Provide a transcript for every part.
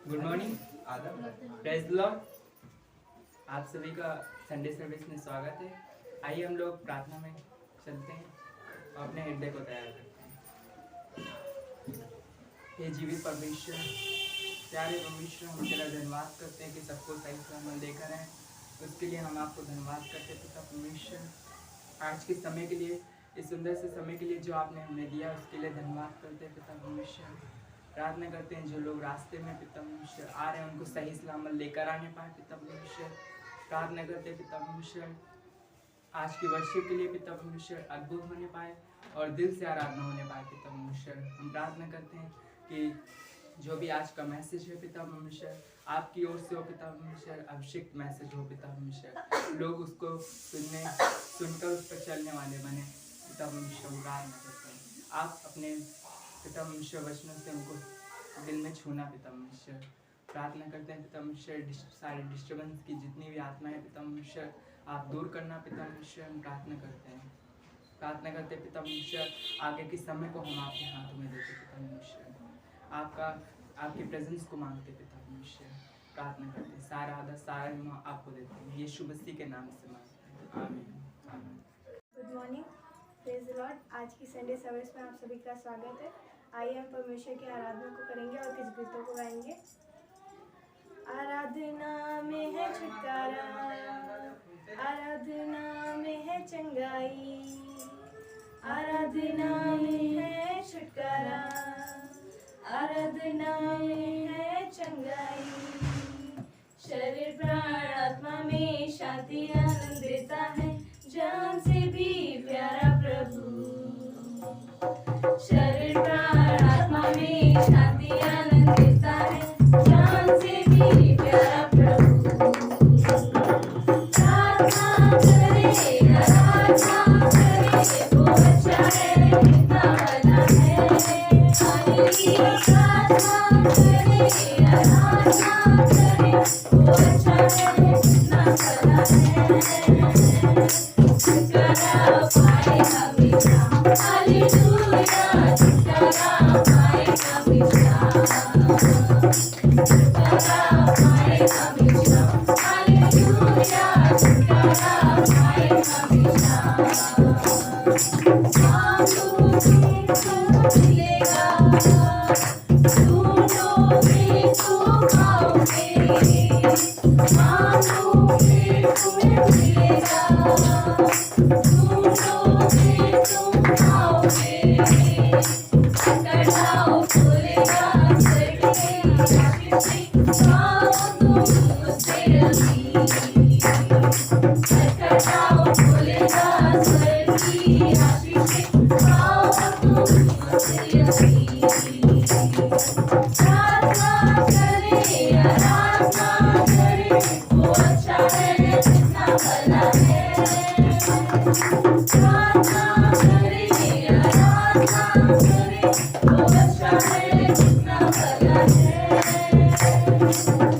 Good morning, praise the Lord. आप सभी का संडे सर्विस में स्वागत है। आइए हम लोग प्रार्थना में चलते हैं और अपने हृदय को तैयार करते हैं। हे जीवित परमेश्वर, प्यारे परमेश्वर, हम तेरा धन्यवाद करते हैं कि सबको सही सलामत लेकर आए। उसके लिए हम आपको धन्यवाद करते हैं पिता परमेश्वर, आज के समय के लिए, इस सुंदर से समय के लिए जो आपने हमें दिया, उसके लिए धन्यवाद करते हैं पिता परमेश्वर। प्रार्थना करते हैं जो लोग रास्ते में पिता परमेश्वर आ रहे हैं, उनको सही सलामत लेकर आने पाए पिता परमेश्वर। प्रार्थना करते हैं पिता परमेश्वर, आज की वर्षिप के लिए पिता परमेश्वर अद्भुत होने पाए और दिल से आराधना होने पाए पिता परमेश्वर। हम प्रार्थना करते हैं कि जो भी आज का मैसेज है पिता परमेश्वर, आपकी ओर से हो पिता परमेश्वर, अभिषेक मैसेज हो पिता परमेश्वर। लोग उसको सुनकर उस पर चलने वाले बने पिता परमेश्वर। प्रार्थना करते हैं आप अपने पिता परमेश्वर वचनों से उनको दिल में छूना पिता परमेश्वर। प्रार्थना करते हैं पिता परमेश्वर, सारे डिस्टर्बेंस की जितनी भी आत्मा है पिता परमेश्वर, आप दूर करना पिता परमेश्वर। हम प्रार्थना करते हैं पिता परमेश्वर, आगे के समय को हम आपके हाथों में देते पिता परमेश्वर। आपकी प्रेजेंस को मांगते पिता परमेश्वर। प्रार्थना करते हैं, सारा आदर सारा हिम्मत आपको देते हैं, यीशु मसीह के नाम से मांगते हैं, आमीन। Good morning, praise the Lord. आज की संडे सर्विस में आप सभी का स्वागत है। आइए हम परमेश्वर की आराधना को करेंगे और कुछ गीतों को गाएंगे। आराधना में है छुटकारा, आराधना में है चंगाई, आराधना में है छुटकारा, आराधना में है चंगाई। शरीर प्राण आत्मा में शांति आनंद देता है, जान से भी प्यारा प्रभु। शरीर प्राण आत्मा में शांति आनंद देता है, जान से भी प्यारा प्रभु। प्रार्थना करे, आराधना करे, वो अच्छा है, कितना भला है। हालेलुया। प्रार्थना करे, आराधना करे, वो अच्छा है, कितना भला है। छुटकारा पाए हमेशा, हालेलुया। छुटकारा पाए हमेशा, छुटकारा पाए हमेशा, हालेलुया। छुटकारा पाए हमेशा। आपको मिलेगा, ढूंढोगे तो पाओगे। मांगोगे तो मिलेगा, ढूंढोगे तो पाओगे। खटखटाओ खुलेगा, स्वर्ग की आशीष पाओ तुम उससे रही। खटखटाओ खुलेगा, स्वर्ग की आशीष पाओ तुम उससे रही। प्रार्थना करे, आराधना करे, वो अच्छा है, कितना भला है। प्रार्थना करे, आराधना करे, वो अच्छा है, कितना भला है।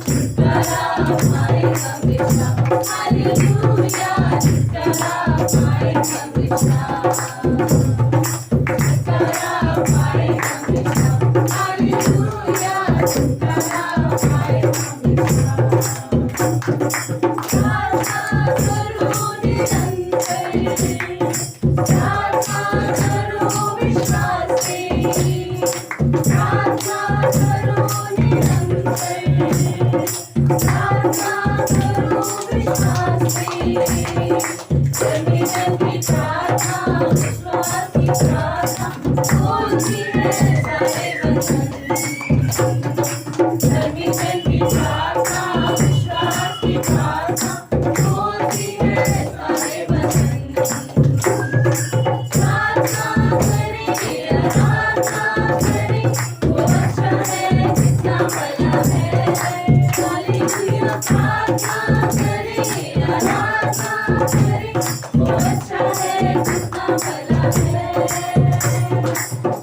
छुटकारा पाए हमेशा, हालेलुया। छुटकारा पाए हमेशा, छुटकारा पाए हमेशा, हालेलुया। छुटकारा पाए हमेशा। प्रार्थना करो निरंतर, प्रार्थना करो विश्वास से, प्रार्थना करो निरंतर, प्रार्थना करो विश्वास से। जल्दी जल्दी प्रार्थना, विश्वास की प्रार्थना, खोलती है सारे बंधन। जल्दी जल्दी प्रार्थना, विश्वास की प्रार्थना, खोलती है सारे बंधन। प्रार्थना करे, आराधना करे, वो अच्छा है, कितना भला है। हालेलुया। प्रार्थना करे, आराधना करे, वो अच्छा है, कितना भला है।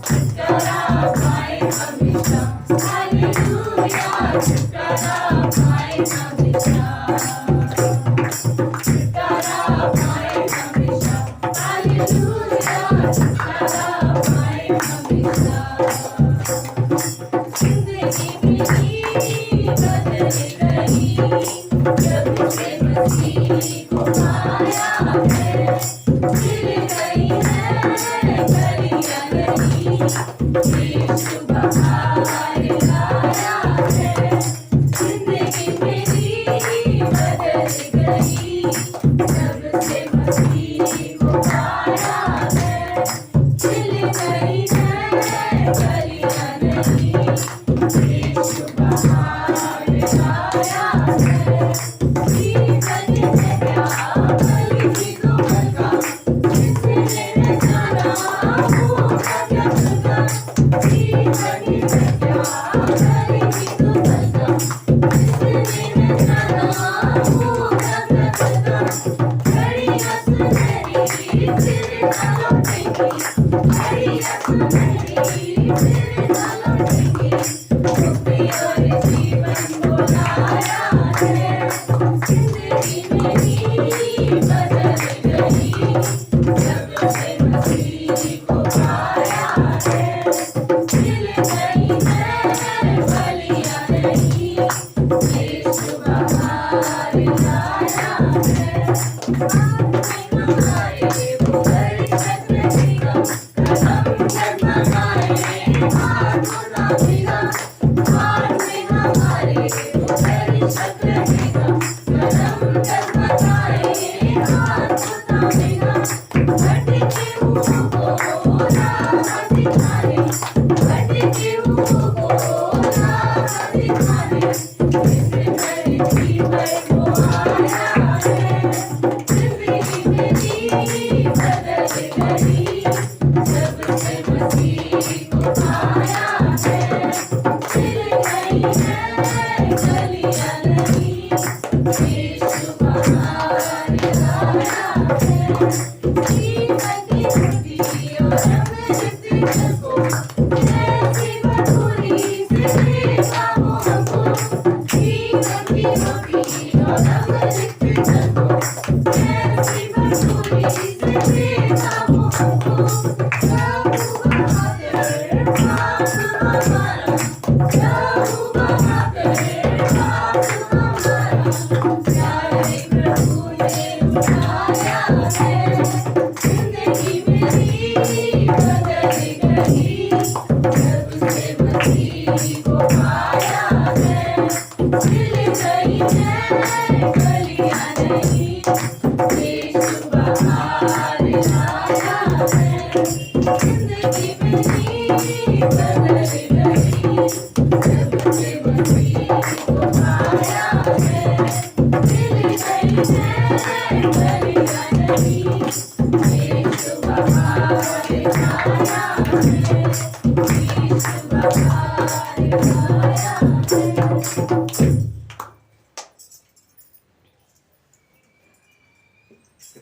छुटकारा पाए हमेशा, हालेलुया।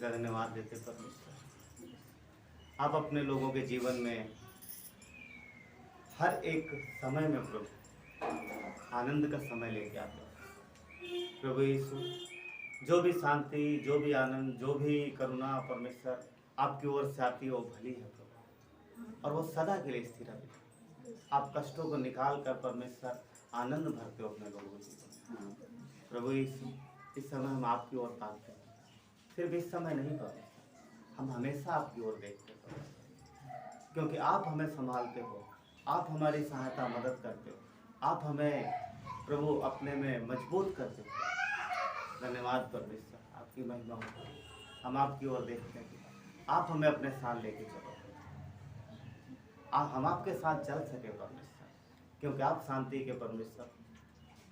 धन्यवाद देते परमेश्वर। आप अपने लोगों के जीवन में हर एक समय में प्रभु आनंद का समय लेके आते हो प्रभु यीशु। जो भी शांति, जो भी आनंद, जो भी करुणा परमेश्वर आपकी ओर से आती है वो भली है प्रभु, और वो सदा के लिए स्थिर है। आप कष्टों को निकाल कर परमेश्वर आनंद भरते हो अपने लोगों के जीवन में प्रभु यीशु। इस समय हम आपकी ओर ताकते हैं, सिर्फ इस समय नहीं परमेश्वर, हम हमेशा आपकी ओर देखते हो क्योंकि आप हमें संभालते हो, आप हमारी सहायता मदद करते हो, आप हमें प्रभु अपने में मजबूत करते हो। धन्यवाद परमेश्वर, आपकी महिमा हो। हम आपकी ओर देखते हैं, आप हमें अपने साथ लेके चलो, हम आपके साथ चल सके परमेश्वर, क्योंकि आप शांति के परमेश्वर,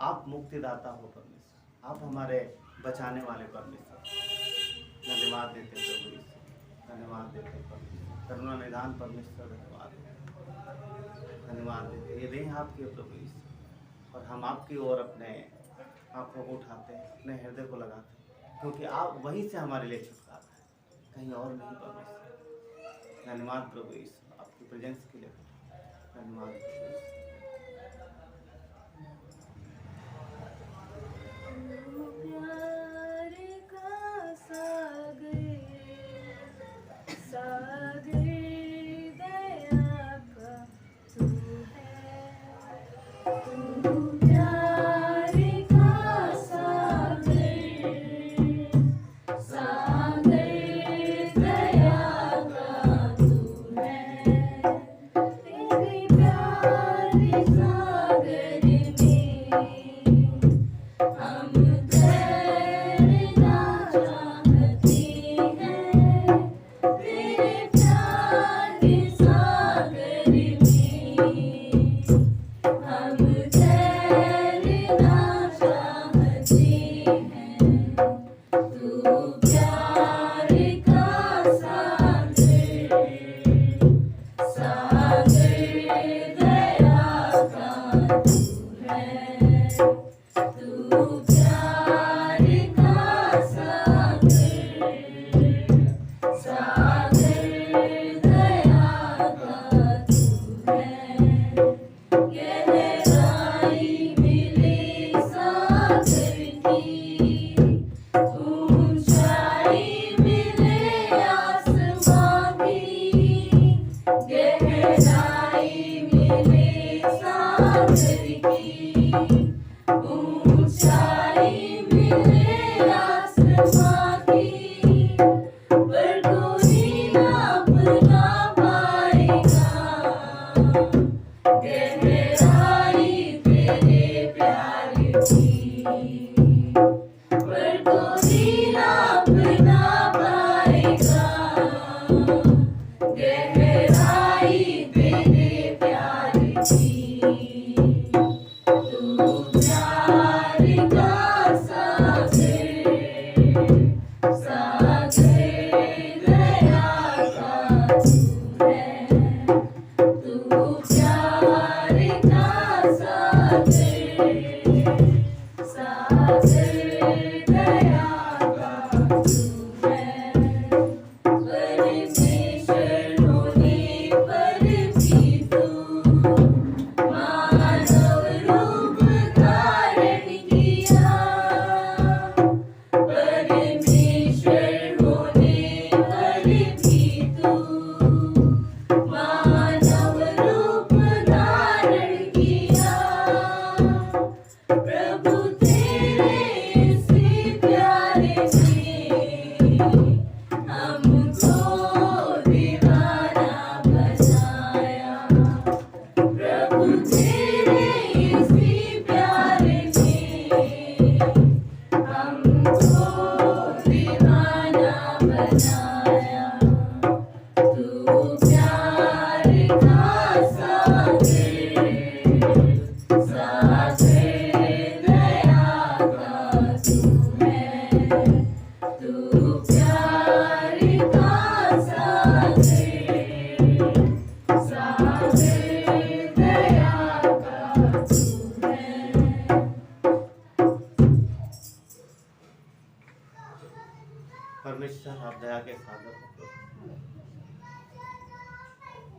आप मुक्तिदाता हो परमेश्वर, आप हमारे बचाने वाले परमेश्वर। धन्यवाद देते प्रभु यीशु, धन्यवाद देते परमेश्वर, करुणा निदान परमेश्वर, धन्यवाद देते। ये देह आपके प्रभु यीशु, और हम आपकी ओर अपने आँखों को उठाते हैं, अपने हृदय को लगाते हैं, क्योंकि आप वहीं से हमारे लिए छुटकारा है, कहीं और नहीं परमेश्वर। धन्यवाद प्रभु यीशु, आपकी प्रेजेंस के लिए धन्यवाद प्रभु यीशु। प्यार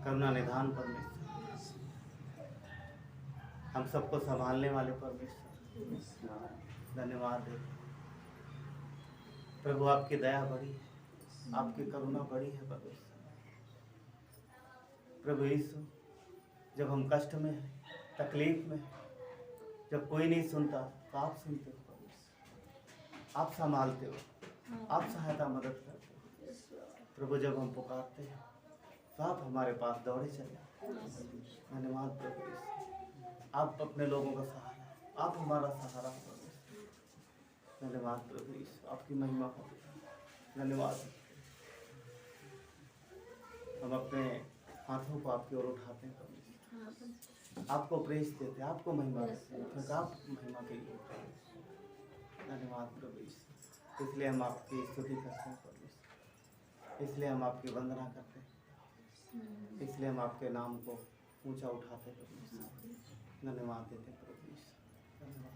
करुणा निधान परमेश्वर, हम सबको संभालने वाले परमेश्वर, धन्यवाद है प्रभु। आपकी दया बड़ी है, आपकी करुणा बड़ी है परमेश्वर। प्रभु यीशु, जब हम कष्ट में हैं, तकलीफ में हैं, जब कोई नहीं सुनता तो आप सुनते हो परमेश्वर, आप संभालते हो, आप सहायता मदद करते हो प्रभु। जब हम पुकारते हैं तो आप हमारे पास दौड़े चले। धन्यवाद प्रभु यीशु, आप अपने लोगों का सहारा, आप हमारा सहारा हो परमेश्वर। धन्यवाद प्रभु यीशु, आपकी महिमा हो। धन्यवाद। हम अपने हाथों को आपकी ओर उठाते हैं परमेश्वर, आपको प्रेस देते हैं, आपको महिमा देते हैं, क्योंकि आप महिमा के लिए। धन्यवाद प्रभु यीशु, इसलिए हम आपकी स्तुति करते हैं परमेश्वर, इसलिए हम आपकी वंदना करते हैं, इसलिए हम आपके नाम को ऊंचा उठाते हैं परमेश्वर। धन्यवाद देते हैं प्रभु यीशु, धन्यवाद।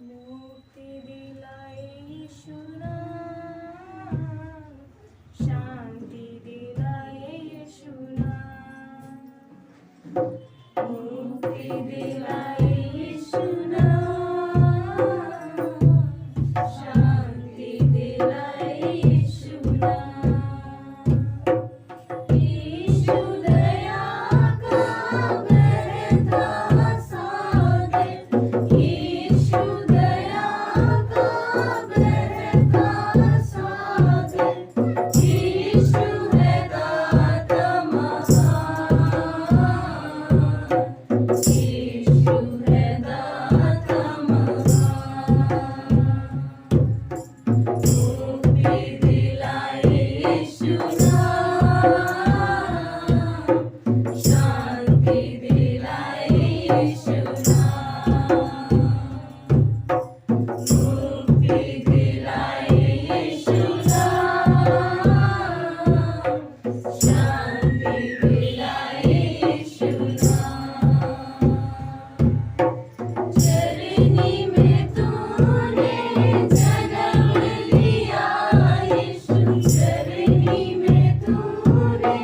मुक्ति दिलाए यीशु नाम, शांति दिलाए यीशु नाम, मुक्ति दिलाए यीशु नाम, शांति दिलाए यीशु नाम। यीशु दया का बहता सागर, यीशु दया का बहता सागर, यीशु है दाता महान, यीशु है दाता महान। मुक्ति दिलाए यीशु नाम, शांति दिलाए यीशु नाम, मुक्ति दिलाए यीशु नाम, शांति दिलाए यीशु नाम। चरनी में तूने जन्म लिया यीशु, चरनी में तूने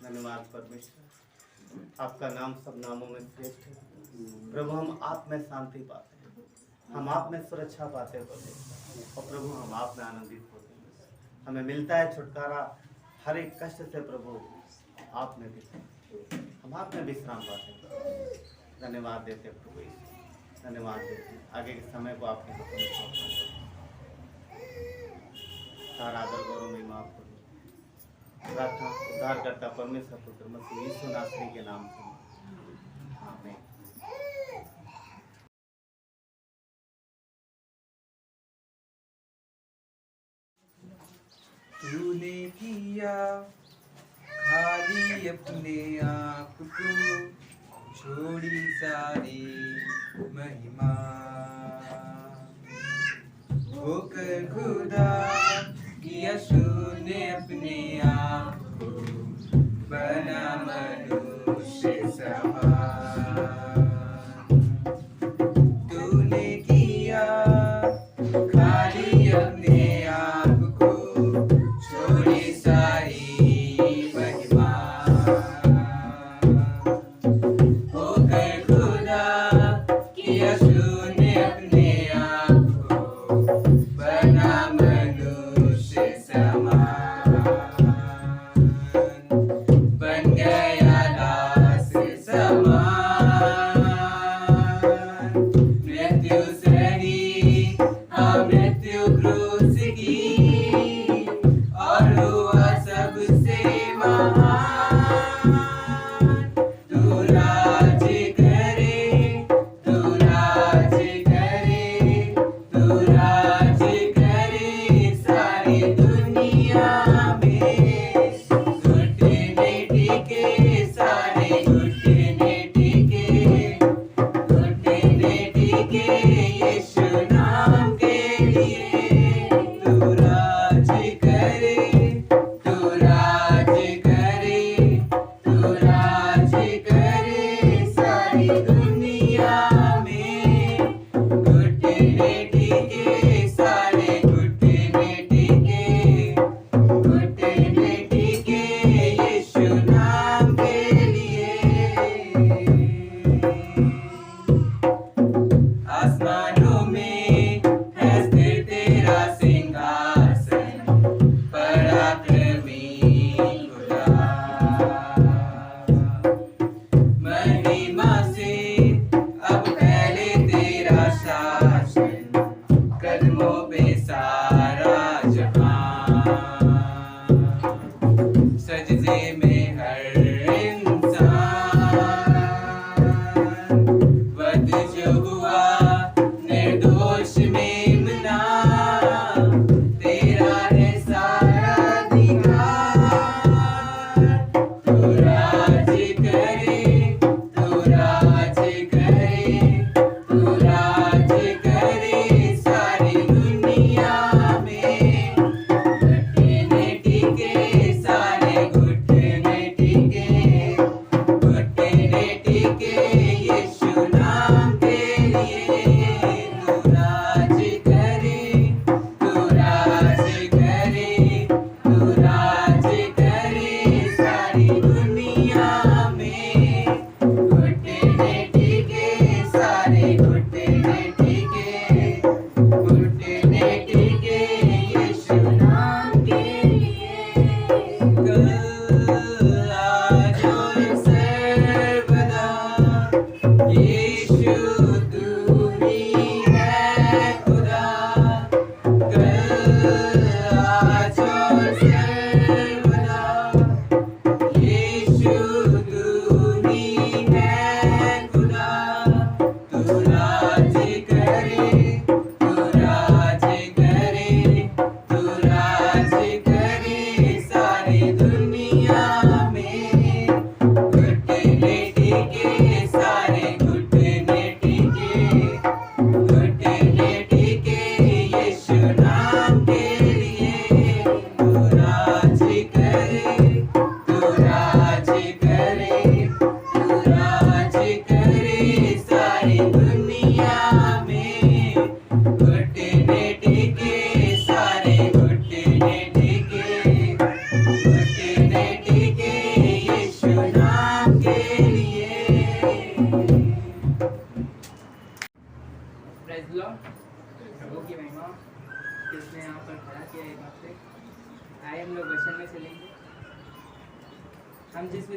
धन्यवाद परमेश्वर, आपका नाम सब नामों में श्रेष्ठ है। प्रभु हम आप में शांति पाते हैं, हम आप में सुरक्षा पाते हैं प्रभु, और प्रभु हम आप में आनंदित होते हैं। हमें मिलता है छुटकारा हर एक कष्ट से प्रभु, आप में भी हम आप में विश्राम पाते हैं। धन्यवाद देते हैं प्रभु, धन्यवाद देते हैं। आगे के समय को आपके हाथों में सौंपते हैं। सारा आदर गौरव महिमा आपको प्रार्थना उद्धारकर्ता परमेश्वर पुत्र मसीह यीशु नासरी के नाम से, आमीन। तूने किया खाली अपने आप को, छोड़ी सारी महिमा, होकर खुदा किया शून्य अपने आप को, बना मनुष्य समान। तूने किया खाली अपने आप को, छोड़ी सारी महिमा, होकर खुदा किया शून्य अपने आप को, बना मनुष्य समान, बन गया दास समान।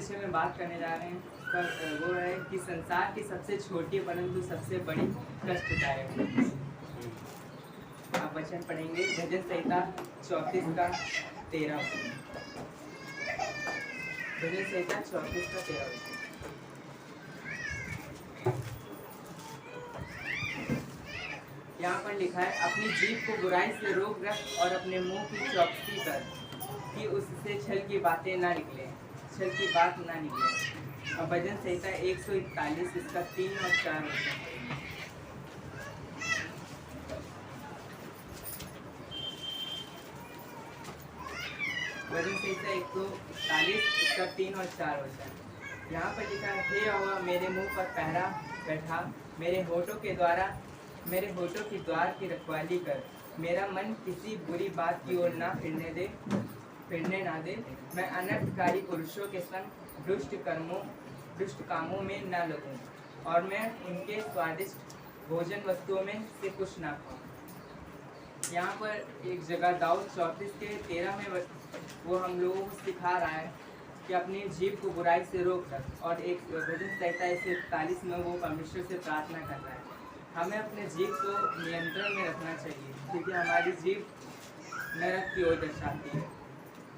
विषय में बात करने जा रहे हैं वो है कि संसार की सबसे छोटी परंतु सबसे बड़ी कष्टदायक। आप वचन पढ़ेंगे भजन संहिता 34 का 13। भजन संहिता 34 का 13। यहाँ पर लिखा है, अपनी जीभ को बुराई से रोक रख और अपने मुंह की चौकसी कर कि उससे छल की बातें ना निकले, छल की बात ना निकले। और भजन संहिता 141 इसका 3 और 4 भजन संहिता 141 इसका 3 और 4 वचन। यहाँ पर लिखा है, हे यहोवा मेरे मुंह पर पहरा बैठा, मेरे होठों की द्वार की रखवाली कर। मेरा मन किसी बुरी बात की ओर ना फिरने ना दे। मैं अनर्थकारी पुरुषों के संग दुष्ट कामों में न लगूं और मैं उनके स्वादिष्ट भोजन वस्तुओं में से कुछ ना खाऊं। यहाँ पर एक जगह दाऊद 34 के 13 में वो हम लोगों को सिखा रहा है कि अपनी जीभ को बुराई से रोक रख। और एक भजन संहिता 41 में वो परमेश्वर से प्रार्थना कर रहा है हमें अपने जीभ को नियंत्रण में रखना चाहिए, क्योंकि हमारी जीभ नरक की ओर दर्शाती है।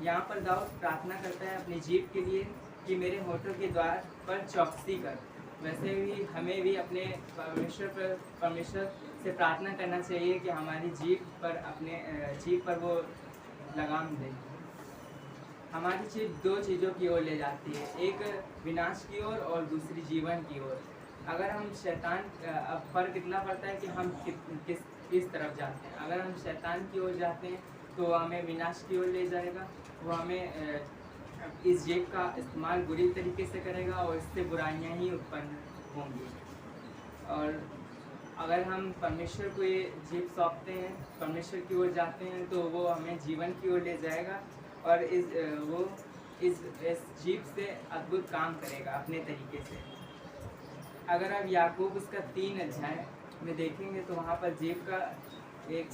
यहाँ पर दाऊद प्रार्थना करता है अपनी जीभ के लिए कि मेरे होठों के द्वार पर चौकसी कर। वैसे भी हमें भी अपने परमेश्वर से प्रार्थना करना चाहिए कि हमारी जीभ पर वो लगाम दे। हमारी जीभ दो चीज़ों की ओर ले जाती है, एक विनाश की ओर और दूसरी जीवन की ओर। अगर हम शैतान अब फर्क इतना पड़ता है कि हम किस तरफ जाते हैं। अगर हम शैतान की ओर जाते हैं तो हमें विनाश की ओर ले जाएगा, वो हमें इस जीभ का इस्तेमाल बुरी तरीके से करेगा और इससे बुराइयां ही उत्पन्न होंगी। और अगर हम परमेश्वर को ये जीभ सौंपते हैं, परमेश्वर की ओर जाते हैं, तो वो हमें जीवन की ओर ले जाएगा और इस जीभ से अद्भुत काम करेगा अपने तरीके से। अगर आप याकूब उसका 3 अध्याय में देखेंगे तो वहाँ पर जीभ का एक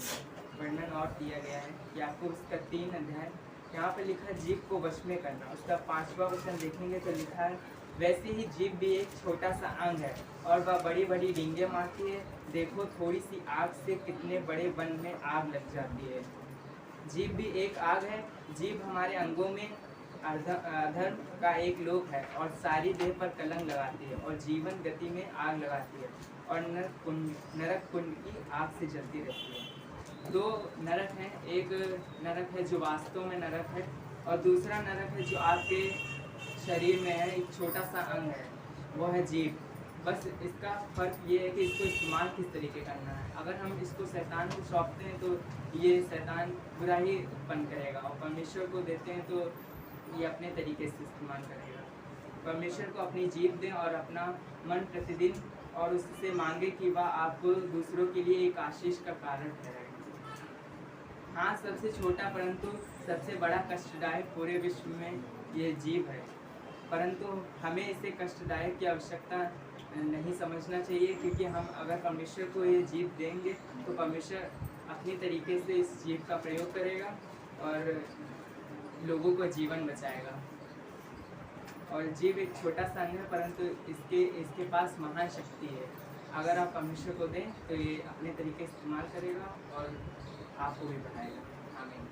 वर्णन और दिया गया है। याकूब उसका 3 अध्याय, यहाँ पर लिखा है जीभ को वश में करना। उसका 5वां वचन देखेंगे तो लिखा है, वैसे ही जीभ भी एक छोटा सा अंग है और वह बड़ी बड़ी डींगे मारती है। देखो थोड़ी सी आग से कितने बड़े वन में आग लग जाती है। जीभ भी एक आग है। जीभ हमारे अंगों में अधर्म का एक लोक है और सारी देह पर कलंक लगाती है और जीवन गति में आग लगाती है और नरक कुंड की आग से जलती रहती है। 2 नरक हैं, एक नरक है जो वास्तव में नरक है और दूसरा नरक है जो आपके शरीर में है, एक छोटा सा अंग है, वो है जीभ। बस इसका फ़र्क ये है कि इसको इस्तेमाल किस तरीके करना है। अगर हम इसको शैतान को सौंपते हैं तो ये शैतान बुरा ही उत्पन्न करेगा और परमेश्वर को देते हैं तो ये अपने तरीके से इस्तेमाल करेगा। परमेश्वर को अपनी जीभ दें और अपना मन प्रतिदिन और उससे मांगे कि वह आपको दूसरों के लिए एक आशीष का कारण ठहराए। हाँ, सबसे छोटा परंतु सबसे बड़ा कष्टदायक पूरे विश्व में ये जीभ है, परंतु हमें इसे कष्टदायक की आवश्यकता नहीं समझना चाहिए, क्योंकि हम अगर परमेश्वर को ये जीभ देंगे तो परमेश्वर अपनी तरीके से इस जीभ का प्रयोग करेगा और लोगों को जीवन बचाएगा। और जीभ एक छोटा सा अंग है, परंतु इसके पास महान शक्ति है। अगर आप परमेश्वर को दें तो ये अपने तरीके से इस्तेमाल करेगा और आपको भी बढ़ाएगा। आमीन।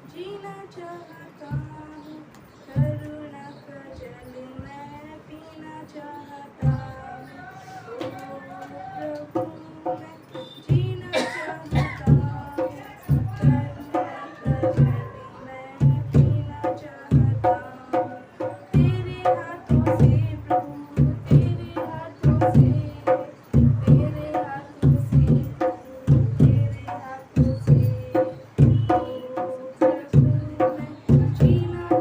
जीना चाहता हूँ, करुणा का जल मैं पीना चाहता हूँ। ओ प्रभु मैं जीना चाहता हूँ, करुणा का जल मैं पीना चाहता हूँ। तेरे हाथों से प्रभु, तेरे हाथों से, तेरे हाथों से प्रभु, तेरे हाथों से। जीना चाहता हूँ, करुणा का जल मैं पीना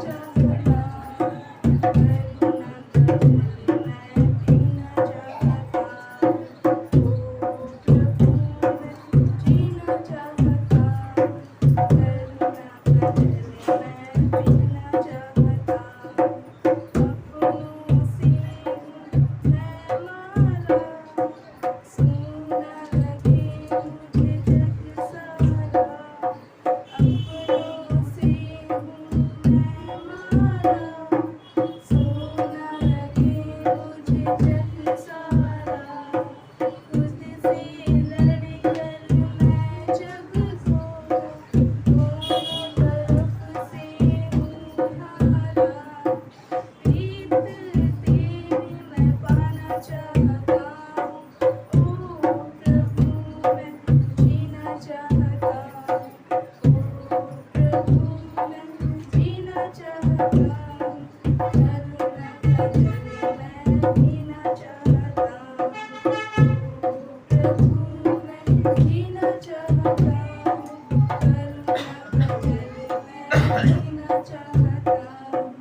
जीना चाहता हूँ,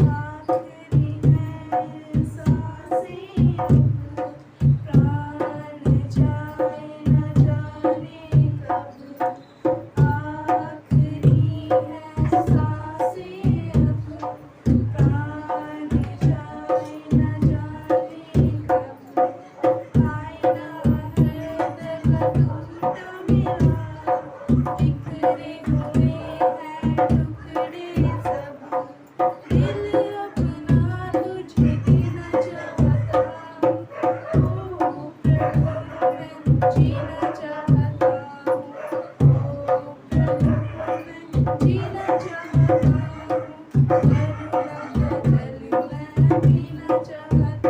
आखिरी है सांसें अब, प्राण जाए न जाने कब, आखिरी है सांसें अब, प्राण जाए न जाने कब, आईना है दर्द टूटा मेरा, बिखरे हुए हैं टुकड़े सब, दिल अपना तुझे देना चाहता, ओ प्रभु मैं जीना चाहता, ओ प्रभु मैं जीना चाहता,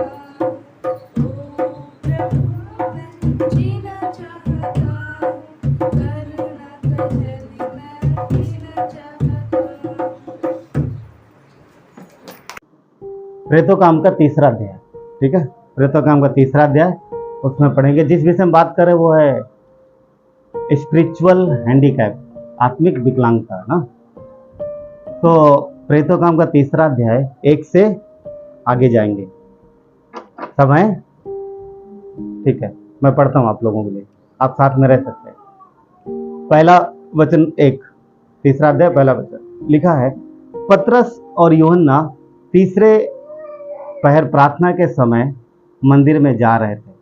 करुणा बदल मैं जीना चाहता, ओ प्रभु मैं जीना चाहता, करुणा बदल मैं जीना चाहता। प्रेतोकाम का तीसरा अध्याय, ठीक है। प्रेतोकाम का तीसरा अध्याय, उसमें पढ़ेंगे। जिस विषय में बात करें वो है स्पिरिचुअल हैंडीकैप, आत्मिक विकलांगता ना। तो प्रेतोकाम का तीसरा अध्याय 1 से आगे जाएंगे, सब हैं, ठीक है। मैं पढ़ता हूँ आप लोगों के लिए, आप साथ में रह सकते हैं। पहला वचन 1, तीसरा अध्याय पहला वचन लिखा है, पतरस और यूहन्ना तीसरे पहर प्रार्थना के समय मंदिर में जा रहे थे।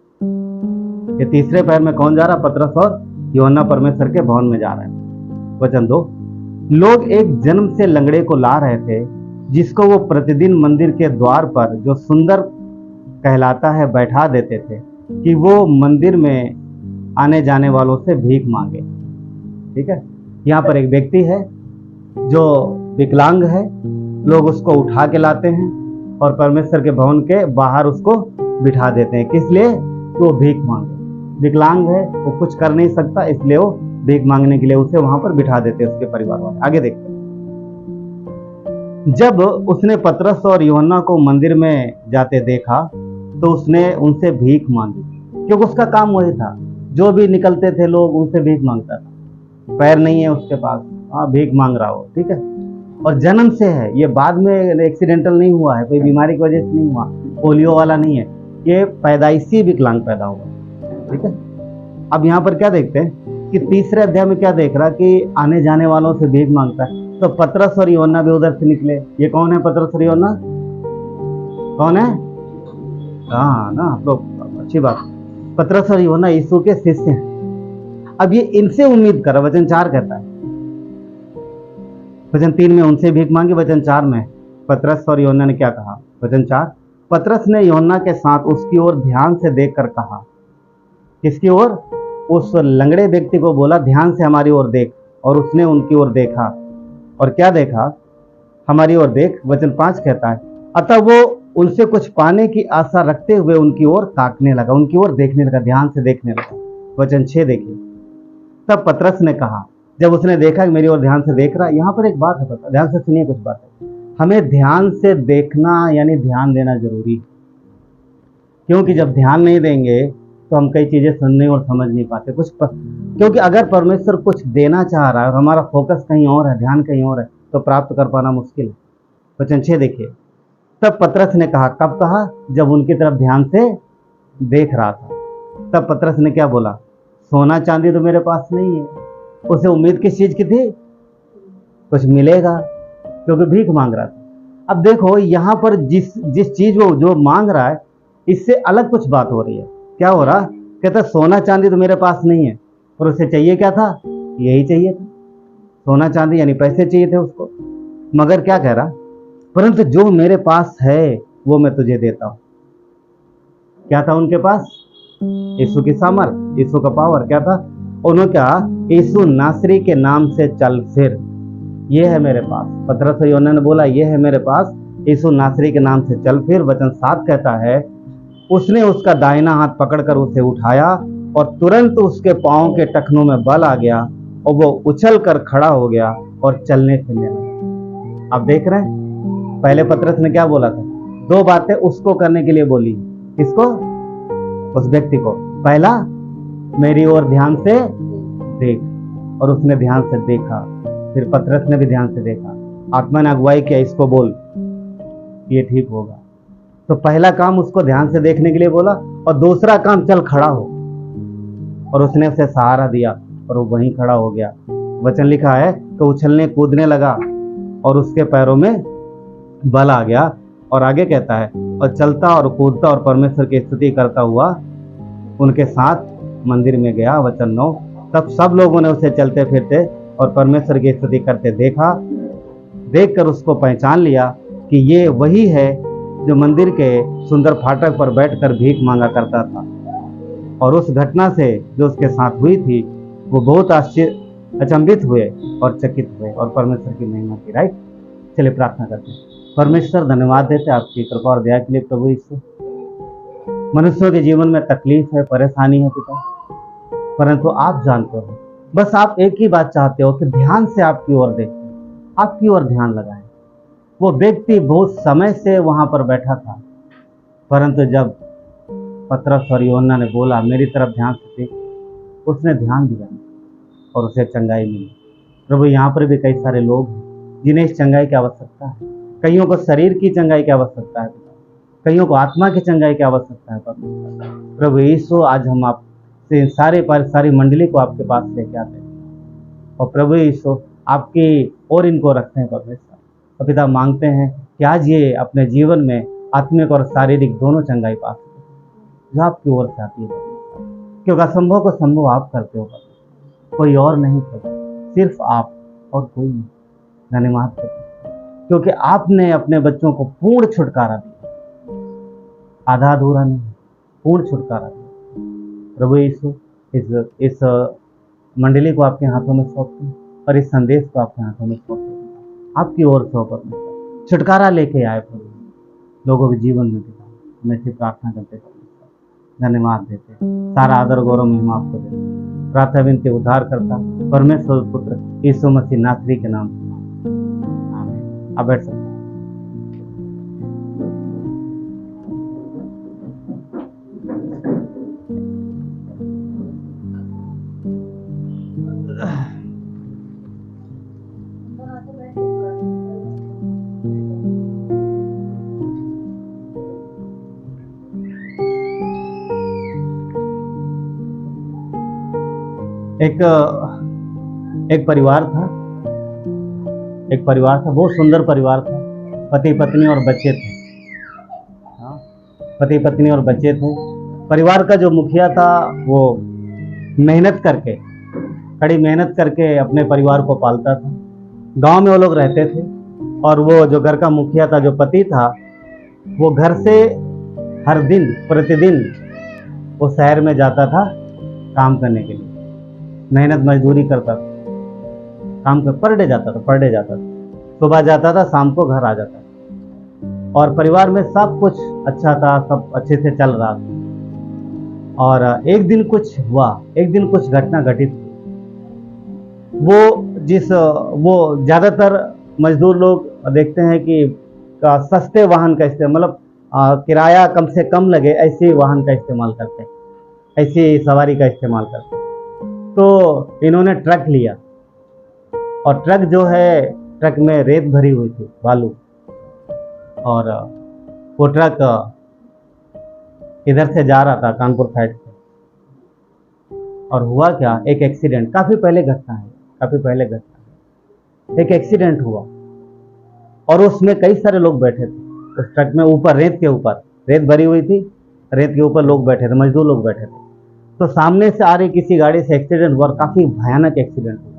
ये तीसरे पहर में कौन जा रहा? पतरस और यूहन्ना परमेश्वर के भवन में जा रहे हैं। वचन 2, लोग एक जन्म से लंगड़े को ला रहे थे, जिसको वो प्रतिदिन मंदिर के द्वार पर, जो सुंदर कहलाता है, बैठा देते थे कि वो मंदिर में आने जाने वालों से भीख मांगे। ठीक है, यहाँ पर एक व्यक्ति है जो विकलांग है, लोग उसको उठा के लाते हैं और परमेश्वर के भवन के बाहर उसको बिठा देते हैं। किस लिए? वो भीख मांगे। विकलांग है, वो कुछ कर नहीं सकता, इसलिए वो भीख मांगने के लिए उसे वहां पर बिठा देते हैं उसके परिवार वाले। आगे देखते हैं। जब उसने पतरस और यूहन्ना को मंदिर में जाते देखा तो उसने उनसे भीख मांगी, क्योंकि उसका काम वही था, जो भी निकलते थे लोग उनसे भीख मांगता था। पैर नहीं है उसके पास, हाँ भीख मांग रहा हो, ठीक है। और जन्म से है, ये बाद में एक्सीडेंटल नहीं हुआ है, कोई बीमारी की वजह से नहीं हुआ, पोलियो वाला नहीं है, ये पैदाइशी विकलांग पैदा हुआ, ठीक है। अब यहाँ पर क्या देखते हैं कि तीसरे अध्याय में क्या देख रहा कि आने जाने वालों से भीख मांगता है। तो पतरस और यूहन्ना भी उधर से निकले। ये कौन है पतरस और यूहन्ना? कौन है? हाँ ना, आप लोग, अच्छी बात। पतरस और यूहन्ना यीशु के शिष्य हैं। अब ये इनसे उम्मीद कर, वचन 4 कहता है। वचन 3 में उनसे भीख मांगी, वचन 4 में पतरस और यूहन्ना ने क्या कहा? वचन 4, पतरस ने यूहन्ना के साथ उसकी ओर ध्यान से देखकर कहा। किसकी ओर? उस लंगड़े व्यक्ति को बोला, ध्यान से हमारी ओर देख। और उसने उनकी ओर देखा, और क्या देखा? हमारी ओर देख। वचन 5 कहता है, अतः वो उनसे कुछ पाने की आशा रखते हुए उनकी ओर ताकने लगा, उनकी ओर देखने लगा, ध्यान से देखने लगा। वचन 6 देखिए, तब पतरस ने कहा, जब उसने देखा कि मेरी ओर ध्यान से देख रहा। यहाँ पर एक बात है, ध्यान से सुनिए, कुछ बात है। हमें ध्यान से देखना यानी ध्यान देना जरूरी है, क्योंकि जब ध्यान नहीं देंगे तो हम कई चीजें सुनने और समझ नहीं पाते क्योंकि अगर परमेश्वर कुछ देना चाह रहा है और हमारा फोकस कहीं और है, ध्यान कहीं और है, तो प्राप्त कर पाना मुश्किल है। वचन 6 देखिए, तब पतरस ने कहा। कब कहा? जब उनकी तरफ ध्यान से देख रहा था। तब पतरस ने क्या बोला? सोना चांदी तो मेरे पास नहीं है। उसे उम्मीद किस चीज की थी? कुछ मिलेगा, क्योंकि भीख मांग रहा था। अब देखो यहाँ पर जिस चीज वो जो मांग रहा है, इससे अलग कुछ बात हो रही है। क्या हो रहा? कहता सोना चांदी तो मेरे पास नहीं है, और उसे चाहिए क्या था? यही चाहिए था, सोना चांदी यानी पैसे चाहिए थे उसको। मगर क्या कह रहा? परंतु जो मेरे पास है वो मैं तुझे देता हूं। क्या था उनके पास? यीशु की सामर्थ, यीशु का पावर। क्या था? उन्होंने कहा, यीशु नासरी के नाम से चल फिर, ये है मेरे पास। पतरस और यूहन्ना ने बोला, ये है मेरे पास, यीशु नासरी के नाम से चल फिर। वचन 7 कहता है, उसने उसका दाहिना हाथ पकड़कर उसे उठाया और तुरंत उसके पांव के टखनों में बल आ गया और वो उछल कर खड़ा हो गया और चलने फिरने लगा। आप देख रहे हैं, पहले पतरस ने क्या बोला था? 2 बातें उसको करने के लिए बोली। किसको? उस व्यक्ति को। पहला, मेरी ओर ध्यान से देख, और उसने ध्यान से देखा। फिर पतरस ने भी ध्यान से देखा। आत्मा ने अगुवाई किया, इसको बोल, ये ठीक होगा। तो पहला काम उसको ध्यान से देखने के लिए बोला, और दूसरा काम चल खड़ा हो, और उसने उसे सहारा दिया और वो वहीं खड़ा हो गया। वचन लिखा है कि उछलने कूदने लगा और उसके पैरों में बल आ गया। और आगे कहता है, और चलता और कूदता और परमेश्वर की स्तुति करता हुआ उनके साथ मंदिर में गया। वचन 9, तब सब लोगों ने उसे चलते फिरते और परमेश्वर की स्तुति करते देखा। देखकर उसको पहचान लिया कि ये वही है जो मंदिर के सुंदर फाटक पर बैठकर भीख मांगा करता था। और उस घटना से जो उसके साथ हुई थी, वो बहुत अचंभित हुए और चकित हुए और परमेश्वर की महिमा की। राइट, चलिए प्रार्थना करते हैं। परमेश्वर, धन्यवाद देते हैं आपकी कृपा और दया के लिए प्रभु यीशु। मनुष्यों के जीवन में तकलीफ है, परेशानी है पिता, परंतु आप जानते हो, बस आप एक ही बात चाहते हो कि ध्यान से आपकी ओर देखें, आपकी ओर ध्यान लगाएं। वो व्यक्ति बहुत समय से वहां पर बैठा था, परंतु जब पतरस और यूहन्ना ने बोला मेरी तरफ ध्यान से देख, उसने ध्यान दिया और उसे चंगाई मिली। प्रभु, यहाँ पर भी कई सारे लोग हैं जिन्हें इस चंगाई की आवश्यकता है। कईयों को शरीर की चंगाई की आवश्यकता है, कईयों को आत्मा की चंगाई की आवश्यकता है। प्रभु यीशु, आज हम आपसे सारी मंडली को आपके पास लेके आते हैं, और प्रभु यीशु आपकी ओर इनको रखते हैं परमेश्वर। और पिता, मांगते हैं कि आज ये अपने जीवन में आत्मिक और शारीरिक दोनों चंगाई पा सके जो आपकी ओर से आती है, क्योंकि असंभव को संभव आप करते हो, कोई और नहीं करता, सिर्फ आप और कोई नहीं। धन्यवाद करते, क्योंकि आपने अपने बच्चों को पूर्ण छुटकारा दिया, आधा अधूरा नहीं, पूर्ण छुटकारा दिया। प्रभु यीशु, इस मंडली को आपके हाथों में सौंपते हैं और इस संदेश को आपके हाथों में सौंपते हैं। आपकी ओर से परमेश्वर छुटकारा लेके आए प्रभु लोगों के जीवन में पिता, मैं इसे प्रार्थना करते परमेश्वर, धन्यवाद देते, सारा आदर गौरव महिमा आपको देते। प्रार्थना विनती उद्धार करता परमेश्वर पुत्र यीशु मसीह नासरी के नाम से, आमीन। आप बैठ सकते हैं। एक परिवार था, बहुत सुंदर परिवार था। पति पत्नी और बच्चे थे। हाँ, पति पत्नी और बच्चे थे। परिवार का जो मुखिया था वो कड़ी मेहनत करके अपने परिवार को पालता था। गांव में वो लोग रहते थे, और वो जो घर का मुखिया था, जो पति था, वो घर से हर दिन प्रतिदिन वो शहर में जाता था काम करने के लिए, मेहनत मजदूरी करता था, पर डे जाता था, सुबह जाता था, शाम को घर आ जाता था। और परिवार में सब कुछ अच्छा था, सब अच्छे से चल रहा था। और एक दिन कुछ घटना घटित हुई। वो ज़्यादातर मजदूर लोग देखते हैं कि सस्ते वाहन का इस्तेमाल, मतलब किराया कम से कम लगे ऐसे वाहन का इस्तेमाल करते हैं, ऐसी सवारी का इस्तेमाल करते हैं। तो इन्होंने ट्रक लिया, और ट्रक में रेत भरी हुई थी, बालू, और वो ट्रक इधर से जा रहा था कानपुर साइड से। और हुआ क्या, एक एक्सीडेंट, काफ़ी पहले घटना है, एक एक्सीडेंट हुआ, और उसमें कई सारे लोग बैठे थे उस ट्रक में। ऊपर रेत भरी हुई थी, रेत के ऊपर लोग बैठे थे, मजदूर लोग बैठे थे। तो सामने से आ रही किसी गाड़ी से एक्सीडेंट हुआ, काफ़ी भयानक एक्सीडेंट हुआ,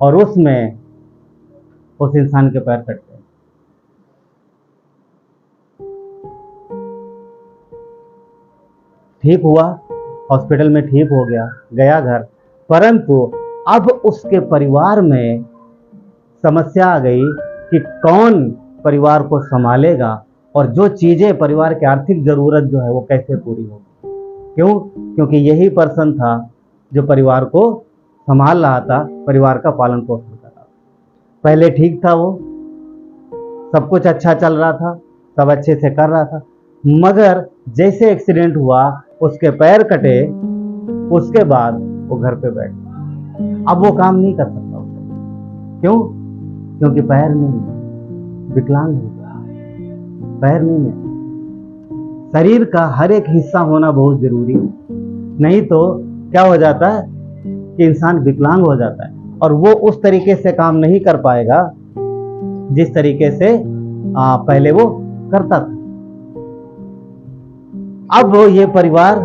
और उसमें उस इंसान के पैर कट गए। ठीक हुआ, हॉस्पिटल में ठीक हो गया घर, परंतु अब उसके परिवार में समस्या आ गई कि कौन परिवार को संभालेगा, और जो चीज़ें परिवार की आर्थिक ज़रूरत जो है वो कैसे पूरी होगी। क्यों? क्योंकि यही पर्सन था जो परिवार को संभाल रहा था, परिवार का पालन पोषण कर रहा था। पहले ठीक था, वो सब कुछ अच्छा चल रहा था, सब अच्छे से कर रहा था, मगर जैसे एक्सीडेंट हुआ, उसके पैर कटे, उसके बाद वो घर पे बैठ गया। अब वो काम नहीं कर सकता। क्यों? क्योंकि पैर नहीं है, विकलांग होता है, पैर नहीं है। शरीर का हर एक हिस्सा होना बहुत जरूरी है, नहीं तो क्या हो जाता है कि इंसान विकलांग हो जाता है और वो उस तरीके से काम नहीं कर पाएगा जिस तरीके से पहले वो करता था। अब ये परिवार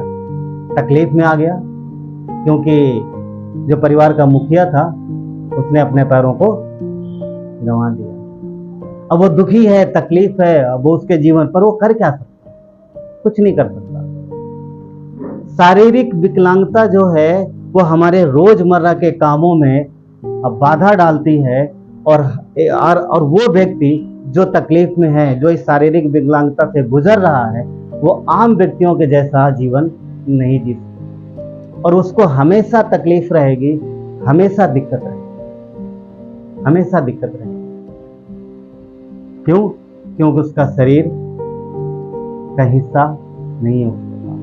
तकलीफ में आ गया क्योंकि जो परिवार का मुखिया था उसने अपने पैरों को गंवा दिया। अब वो दुखी है, तकलीफ है, अब वो उसके जीवन पर वो कर क्या सकता है? कुछ नहीं कर सकता। शारीरिक विकलांगता जो है वो हमारे रोजमर्रा के कामों में बाधा डालती है और वो व्यक्ति जो तकलीफ में है, जो इस शारीरिक विकलांगता से गुजर रहा है, वो आम व्यक्तियों के जैसा जीवन नहीं जी सकता और उसको हमेशा तकलीफ रहेगी, हमेशा दिक्कत रहेगी, हमेशा दिक्कत रहेगी। क्यों? क्योंकि उसका शरीर का हिस्सा नहीं है उसके पास।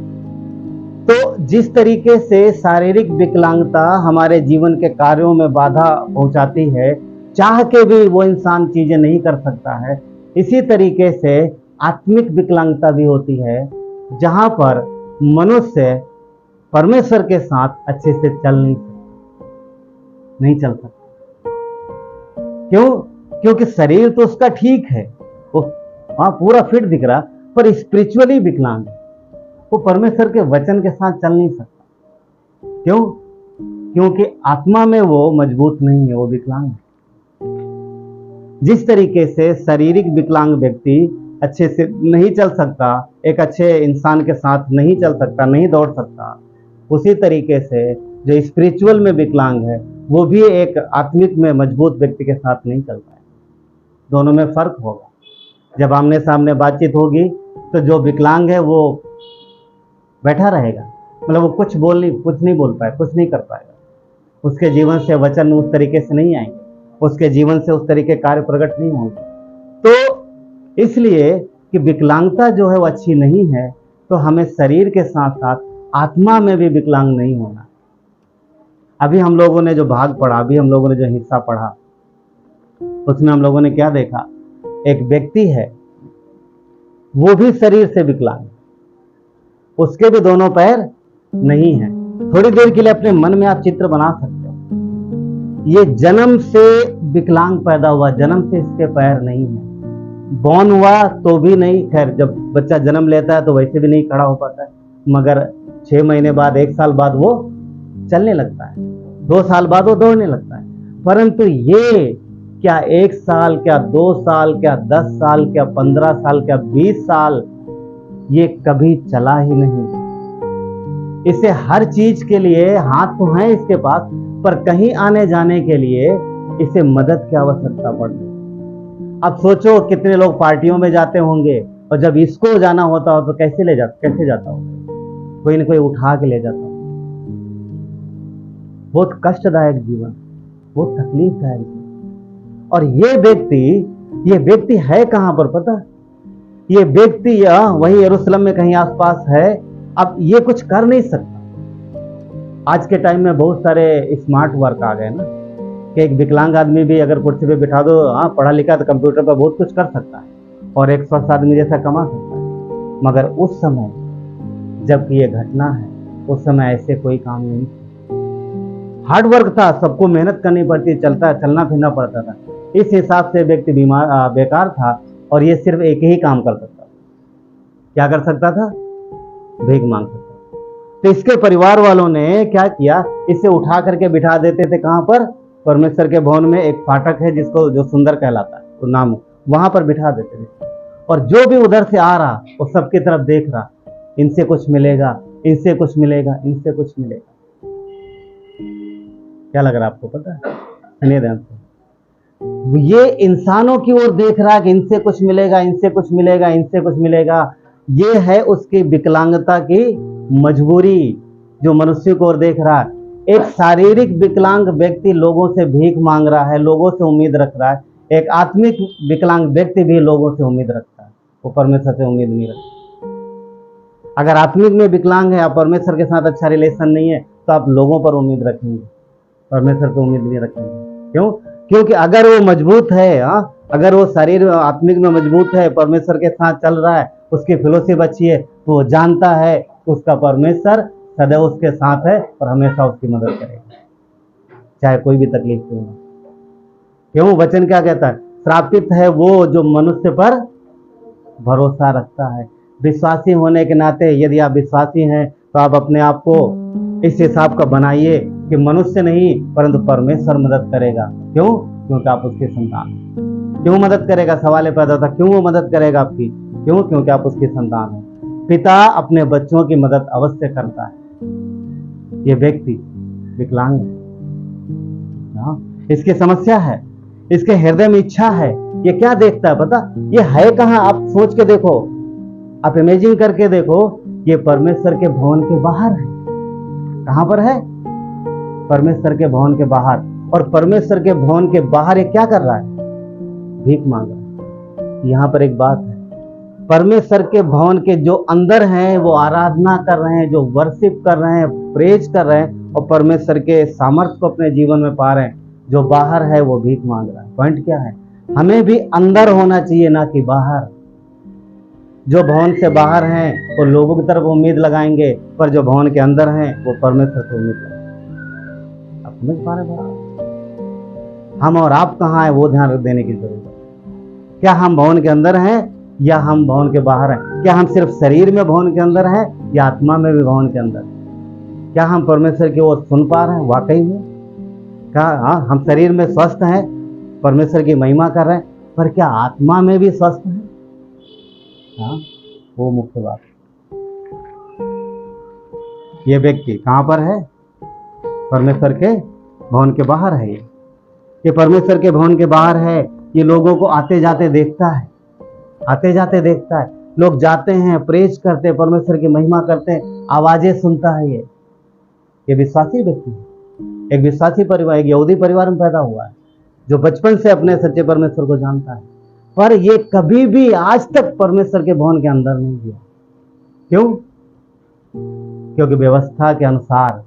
तो जिस तरीके से शारीरिक विकलांगता हमारे जीवन के कार्यों में बाधा पहुंचाती है, चाह के भी वो इंसान चीजें नहीं कर सकता है, इसी तरीके से आत्मिक विकलांगता भी होती है जहां पर मनुष्य परमेश्वर के साथ अच्छे से चल नहीं चल सकता। क्यों? क्योंकि शरीर तो उसका ठीक है, वो पूरा फिट दिख रहा, पर स्पिरिचुअली विकलांग है, वो परमेश्वर के वचन के साथ चल नहीं सकता। क्यों? क्योंकि आत्मा में वो मजबूत नहीं है, वो विकलांग है। जिस तरीके से शारीरिक विकलांग व्यक्ति अच्छे से नहीं चल सकता, एक अच्छे इंसान के साथ नहीं चल सकता, नहीं दौड़ सकता, उसी तरीके से जो स्पिरिचुअल में विकलांग है वो भी एक आत्मिक में मजबूत व्यक्ति के साथ नहीं चल पाए। दोनों में फर्क होगा। जब आमने सामने बातचीत होगी तो जो विकलांग है वो बैठा रहेगा, मतलब वो कुछ नहीं बोल पाए, कुछ नहीं कर पाएगा, उसके जीवन से वचन उस तरीके से नहीं आएंगे, उसके जीवन से उस तरीके कार्य प्रकट नहीं होंगे। तो इसलिए कि विकलांगता जो है वो अच्छी नहीं है, तो हमें शरीर के साथ साथ आत्मा में भी विकलांग नहीं होना। अभी हम लोगों ने जो भाग पढ़ा, अभी हम लोगों ने जो हिस्सा पढ़ा, उसमें हम लोगों ने क्या देखा? एक व्यक्ति है, वो भी शरीर से विकलांग है, उसके भी दोनों पैर नहीं है। थोड़ी देर के लिए अपने मन में आप चित्र बना सकते हो, ये जन्म से विकलांग पैदा हुआ, जन्म से इसके पैर नहीं है, बॉर्न हुआ तो भी नहीं। खैर, जब बच्चा जन्म लेता है तो वैसे भी नहीं खड़ा हो पाता है, मगर 6 महीने बाद, 1 साल बाद वो चलने लगता है, 2 साल बाद वो दौड़ने लगता है। परंतु ये क्या 1 साल, क्या 2 साल, क्या 10 साल, क्या 15 साल, क्या 20 साल, ये कभी चला ही नहीं। इसे हर चीज के लिए हाथ तो है इसके पास, पर कहीं आने जाने के लिए इसे मदद की आवश्यकता पड़ती है। अब सोचो कितने लोग पार्टियों में जाते होंगे और जब इसको जाना होता हो तो कैसे जाता होगा? कोई न कोई उठा के ले जाता हो। बहुत कष्टदायक जीवन, बहुत तकलीफदायक जीवन। और ये व्यक्ति है कहां पर पता? ये व्यक्ति वही यरूशलेम में कहीं आसपास है। अब ये कुछ कर नहीं सकता। आज के टाइम में बहुत सारे स्मार्ट वर्क आ गए ना, कि एक विकलांग आदमी भी अगर कुर्सी पे बिठा दो, पढ़ा लिखा तो कंप्यूटर पर बहुत कुछ कर सकता है और एक स्वस्थ आदमी जैसा कमा सकता है। मगर उस समय जब ये घटना है, उस समय ऐसे कोई काम नहीं था। हार्ड वर्क था, सबको मेहनत करनी पड़ती, चलना फिरना पड़ता था। इस हिसाब से व्यक्ति बेकार था और ये सिर्फ एक ही काम कर सकता था। क्या कर सकता था? भीख मांग सकता था। तो इसके परिवार वालों ने क्या किया? इसे उठा करके बिठा देते थे। कहां पर? परमेश्वर के भवन में एक फाटक है जिसको जो सुंदर कहलाता है, तो नाम, वहां पर बिठा देते थे। और जो भी उधर से आ रहा वो सबकी तरफ देख रहा, इनसे कुछ मिलेगा, इनसे कुछ मिलेगा, इनसे कुछ मिलेगा। क्या लग रहा है आपको? पता है? सुनिए ध्यान से। ये इंसानों की ओर देख रहा कि इनसे कुछ मिलेगा, इनसे कुछ मिलेगा, इनसे कुछ मिलेगा। ये है उसकी विकलांगता की मजबूरी, जो मनुष्य को ओर देख रहा है। एक शारीरिक विकलांग व्यक्ति लोगों से भीख मांग रहा है, लोगों से उम्मीद रख रहा है। एक आत्मिक विकलांग व्यक्ति भी लोगों से उम्मीद रखता है, वो परमेश्वर से उम्मीद नहीं रखता। अगर आत्मिक में विकलांग है, आप परमेश्वर के साथ अच्छा रिलेशन नहीं है, तो आप लोगों पर उम्मीद रखेंगे, परमेश्वर पर उम्मीद नहीं रखेंगे। क्यों? क्योंकि अगर वो मजबूत है, अगर वो शरीर आत्मिक में मजबूत है, परमेश्वर के साथ चल रहा है, उसकी फिलोसफी अच्छी है, तो वो जानता है कि उसका परमेश्वर सदैव उसके साथ है और हमेशा उसकी मदद करेगा, चाहे कोई भी तकलीफ क्यों हो। क्यों? वचन क्या कहता है? श्रापित है वो जो मनुष्य पर भरोसा रखता है। विश्वासी होने के नाते यदि आप विश्वासी हैं तो आप अपने आप को इस हिसाब का बनाइए कि मनुष्य नहीं परंतु परमेश्वर मदद करेगा। क्यों? क्योंकि आप उसके संतान हैं। क्यों मदद करेगा? सवाल पैदा होता, क्यों वो मदद करेगा आपकी? क्यों? क्योंकि आप उसकी संतान हैं। पिता अपने बच्चों की मदद अवश्य करता है। ये व्यक्ति विकलांग है, इसकी समस्या है, इसके हृदय में इच्छा है, ये क्या देखता है पता? ये है कहाँ? आप सोच के देखो, आप इमेजिन करके देखो, ये परमेश्वर के भवन के बाहर है। कहां पर है? परमेश्वर के भवन के बाहर। और परमेश्वर के भवन के बाहर ये क्या कर रहा है? भीख मांग रहा है। यहां पर एक बात है, परमेश्वर के भवन के जो अंदर हैं वो आराधना कर रहे हैं, जो वर्शिप कर रहे हैं, प्रेज कर रहे हैं और परमेश्वर के सामर्थ्य को अपने जीवन में पा रहे हैं। जो बाहर है वो भीख मांग रहा है। पॉइंट क्या है? हमें भी अंदर होना चाहिए, ना कि बाहर। जो भवन से बाहर हैं वो लोगों की तरफ उम्मीद लगाएंगे, पर जो भवन के अंदर हैं वो परमेश्वर से उम्मीद लगाएंगे। आप समझ पा रहे हैं? हम और आप कहाँ है वो ध्यान देने की जरूरत है। क्या हम भवन के अंदर हैं या हम भवन के बाहर हैं? क्या हम सिर्फ शरीर में भवन के अंदर हैं या आत्मा में भी भवन के अंदर? क्या हम परमेश्वर की ओर सुन पा रहे हैं वाकई में? क्या हम शरीर में स्वस्थ हैं, परमेश्वर की महिमा कर रहे हैं, पर क्या आत्मा में भी स्वस्थ है? वो मुख्य बात। ये व्यक्ति कहां पर है? परमेश्वर के भवन के बाहर है। ये परमेश्वर के भवन के बाहर है। ये लोगों को आते जाते देखता है, आते जाते देखता है। लोग जाते हैं, प्रेज करते हैं, परमेश्वर की महिमा करते हैं, आवाजें सुनता है। ये विश्वासी व्यक्ति है। एक विश्वासी परिवार, एक यहूदी परिवार में पैदा हुआ है, जो बचपन से अपने सच्चे परमेश्वर को जानता है, पर ये कभी भी आज तक परमेश्वर के भवन के अंदर नहीं गया। क्यों? क्योंकि व्यवस्था के अनुसार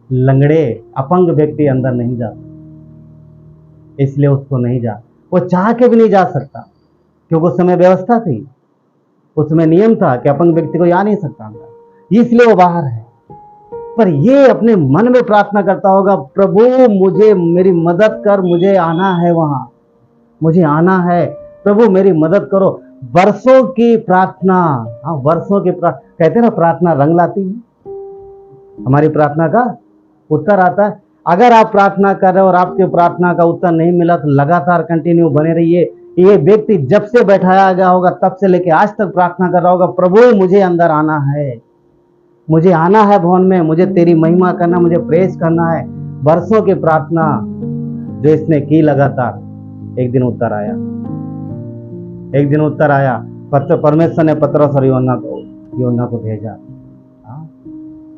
लंगड़े अपंग व्यक्ति अंदर नहीं जाता, इसलिए उसको नहीं जा, वो चाह के भी नहीं जा सकता, क्योंकि उस समय व्यवस्था थी, उसमें नियम था कि अपंग व्यक्ति को जा नहीं सकता अंदर, इसलिए वो बाहर है। पर ये अपने मन में प्रार्थना करता होगा, प्रभु मुझे मेरी मदद कर, मुझे आना है वहां, मुझे आना है, प्रभु मेरी मदद करो। वर्षों की प्रार्थना, वर्षों की कहते हैं ना, प्रार्थना रंग लाती है। हमारी प्रार्थना का उत्तर आता है। अगर आप प्रार्थना कर रहे हो और आपके प्रार्थना का उत्तर नहीं मिला तो लगातार कंटिन्यू बने रहिए। ये व्यक्ति जब से बैठाया गया होगा तब से लेके आज तक प्रार्थना कर रहा होगा, प्रभु मुझे अंदर आना है, मुझे आना है भवन में, मुझे तेरी महिमा करना, मुझे प्रेज करना है। वर्षों की प्रार्थना जो इसने की लगातार, एक दिन उत्तर आया, एक दिन उत्तर आया। परमेश्वर ने पतरस और योना को भेजा,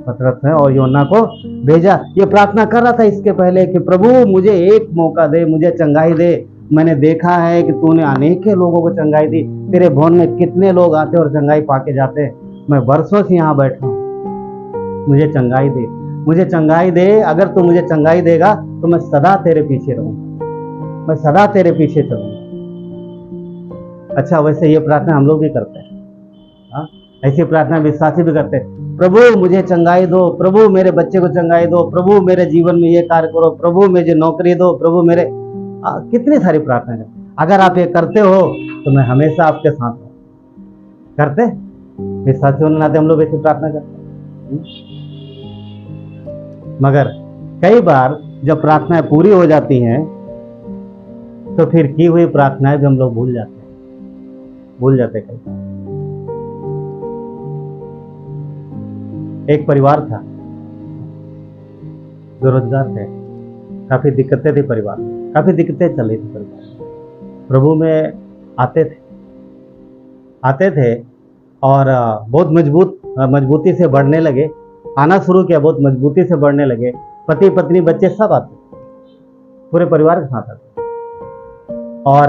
पतरस है और योना को भेजा। ये प्रार्थना कर रहा था इसके पहले कि प्रभु मुझे एक मौका दे, मुझे चंगाई दे। मैंने देखा है कि तूने अनेक लोगों को चंगाई दी, तेरे भवन में कितने लोग आते और चंगाई पाके जाते। मैं वर्षों से यहाँ बैठा हूँ, मुझे चंगाई दे, मुझे चंगाई दे। अगर तू मुझे चंगाई देगा तो मैं सदा तेरे पीछे रहूंगा, मैं सदा तेरे पीछे चलूंगा। अच्छा, वैसे ये प्रार्थना हम लोग भी करते हैं, ऐसी प्रार्थना विश्वासी भी करते हैं। प्रभु मुझे चंगाई दो, प्रभु मेरे बच्चे को चंगाई दो, प्रभु मेरे जीवन में ये कार्य करो, प्रभु मुझे नौकरी दो, प्रभु मेरे कितनी सारी प्रार्थना करते। अगर आप ये करते हो तो मैं हमेशा आपके साथ हूँ। करते विश्वासी होने नाते हम लोग ऐसी प्रार्थना करते हैं। मगर कई बार जब प्रार्थनाएं पूरी हो जाती हैं तो फिर की हुई प्रार्थनाएं भी हम लोग भूल जाते कई बार। एक परिवार था, बेरोजगार थे, काफी दिक्कतें थी परिवार में, काफी दिक्कतें चल रही थी परिवार। प्रभु में आते थे और बहुत मजबूती से बढ़ने लगे, आना शुरू किया, बहुत मजबूती से बढ़ने लगे। पति पत्नी बच्चे सब आते, पूरे परिवार के साथ आते और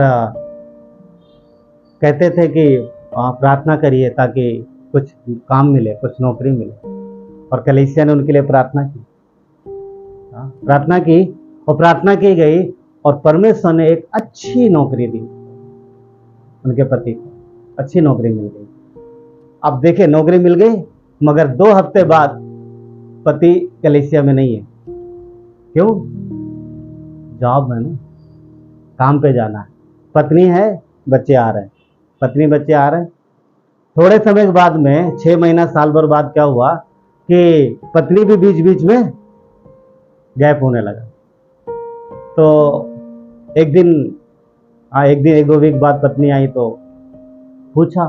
कहते थे कि प्रार्थना करिए ताकि कुछ काम मिले, कुछ नौकरी मिले। और कलीसिया ने उनके लिए प्रार्थना की और प्रार्थना की गई और परमेश्वर ने एक अच्छी नौकरी दी उनके पति को, अच्छी नौकरी मिल गई। अब देखिए नौकरी मिल गई, मगर 2 हफ्ते बाद पति कलीसिया में नहीं है। क्यों? जॉब है ना, काम पे जाना है। पत्नी है, बच्चे आ रहे हैं, पत्नी बच्चे आ रहे हैं। थोड़े समय के बाद में 6 महीना साल भर बाद क्या हुआ कि पत्नी भी बीच बीच में गैप होने लगा। तो एक दिन 1-2 वीक बाद पत्नी आई तो पूछा,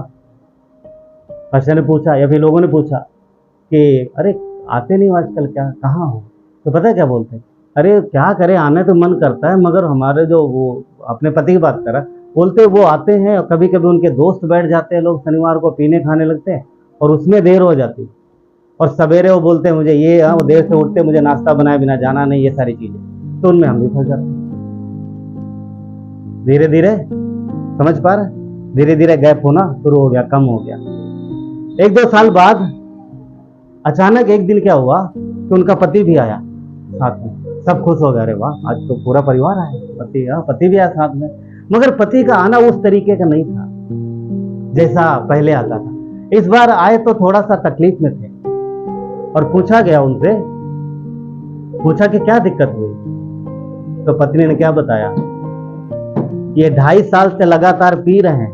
पास्टर ने पूछा या फिर लोगों ने पूछा कि अरे आते नहीं हो आजकल, क्या कहाँ हो? तो पता है क्या बोलते हैं, अरे क्या करें, आने तो मन करता है, मगर हमारे जो वो अपने पति की बात कर रहा, बोलते वो आते हैं और कभी कभी उनके दोस्त बैठ जाते हैं, लोग शनिवार को पीने खाने लगते हैं और उसमें देर हो जाती है। और सवेरे वो बोलते हैं मुझे ये, वो देर से उठते, मुझे नाश्ता बनाए बिना जाना नहीं, ये सारी चीजें, तो उनमें हम भी फंस जाते हैं। धीरे धीरे समझ पा रहे, धीरे धीरे गैप होना शुरू हो गया, कम हो गया। 1-2 साल बाद अचानक एक दिन क्या हुआ कि उनका पति भी आया साथ में। सब खुश हो गए, अरे वाह आज तो पूरा परिवार आया, पति भी आया साथ में। मगर पति का आना उस तरीके का नहीं था जैसा पहले आता था। इस बार आए तो थोड़ा सा तकलीफ में थे और पूछा गया उनसे, पूछा कि क्या दिक्कत हुई। तो पत्नी ने क्या बताया, ये 2.5 साल से लगातार पी रहे हैं,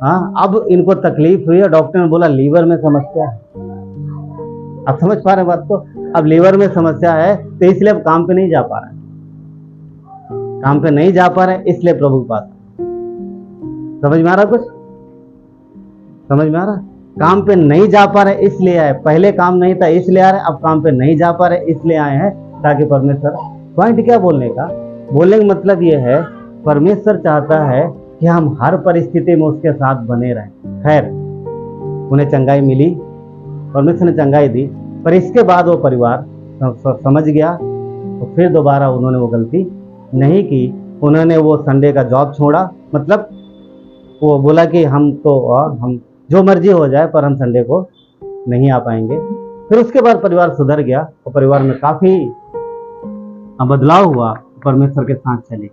हाँ अब इनको तकलीफ हुई है, डॉक्टर ने बोला लीवर में समस्या है। आप समझ पा रहे बात को, अब लीवर में समस्या है तो इसलिए अब काम पे नहीं जा पा रहे हैं, काम पे नहीं जा पा रहे इसलिए प्रभु के पास। समझ में आ रहा, कुछ समझ में आ रहा? काम पे नहीं जा पा रहे इसलिए आए, पहले काम नहीं था इसलिए आ रहे, अब काम पे नहीं जा पा रहे इसलिए आए हैं, ताकि परमेश्वर। पॉइंट क्या बोलने का, बोलने का मतलब यह है परमेश्वर चाहता है कि हम हर परिस्थिति में उसके साथ बने रहें। खैर उन्हें चंगाई मिली, परमेश्वर ने चंगाई दी, पर इसके बाद वो परिवार समझ गया तो फिर दोबारा उन्होंने वो गलती नहीं की। उन्होंने वो संडे का जॉब छोड़ा, मतलब वो बोला कि हम जो मर्जी हो जाए पर हम संडे को नहीं आ पाएंगे। फिर उसके बाद परिवार सुधर गया और परिवार में काफी बदलाव हुआ, परमेश्वर के साथ चले।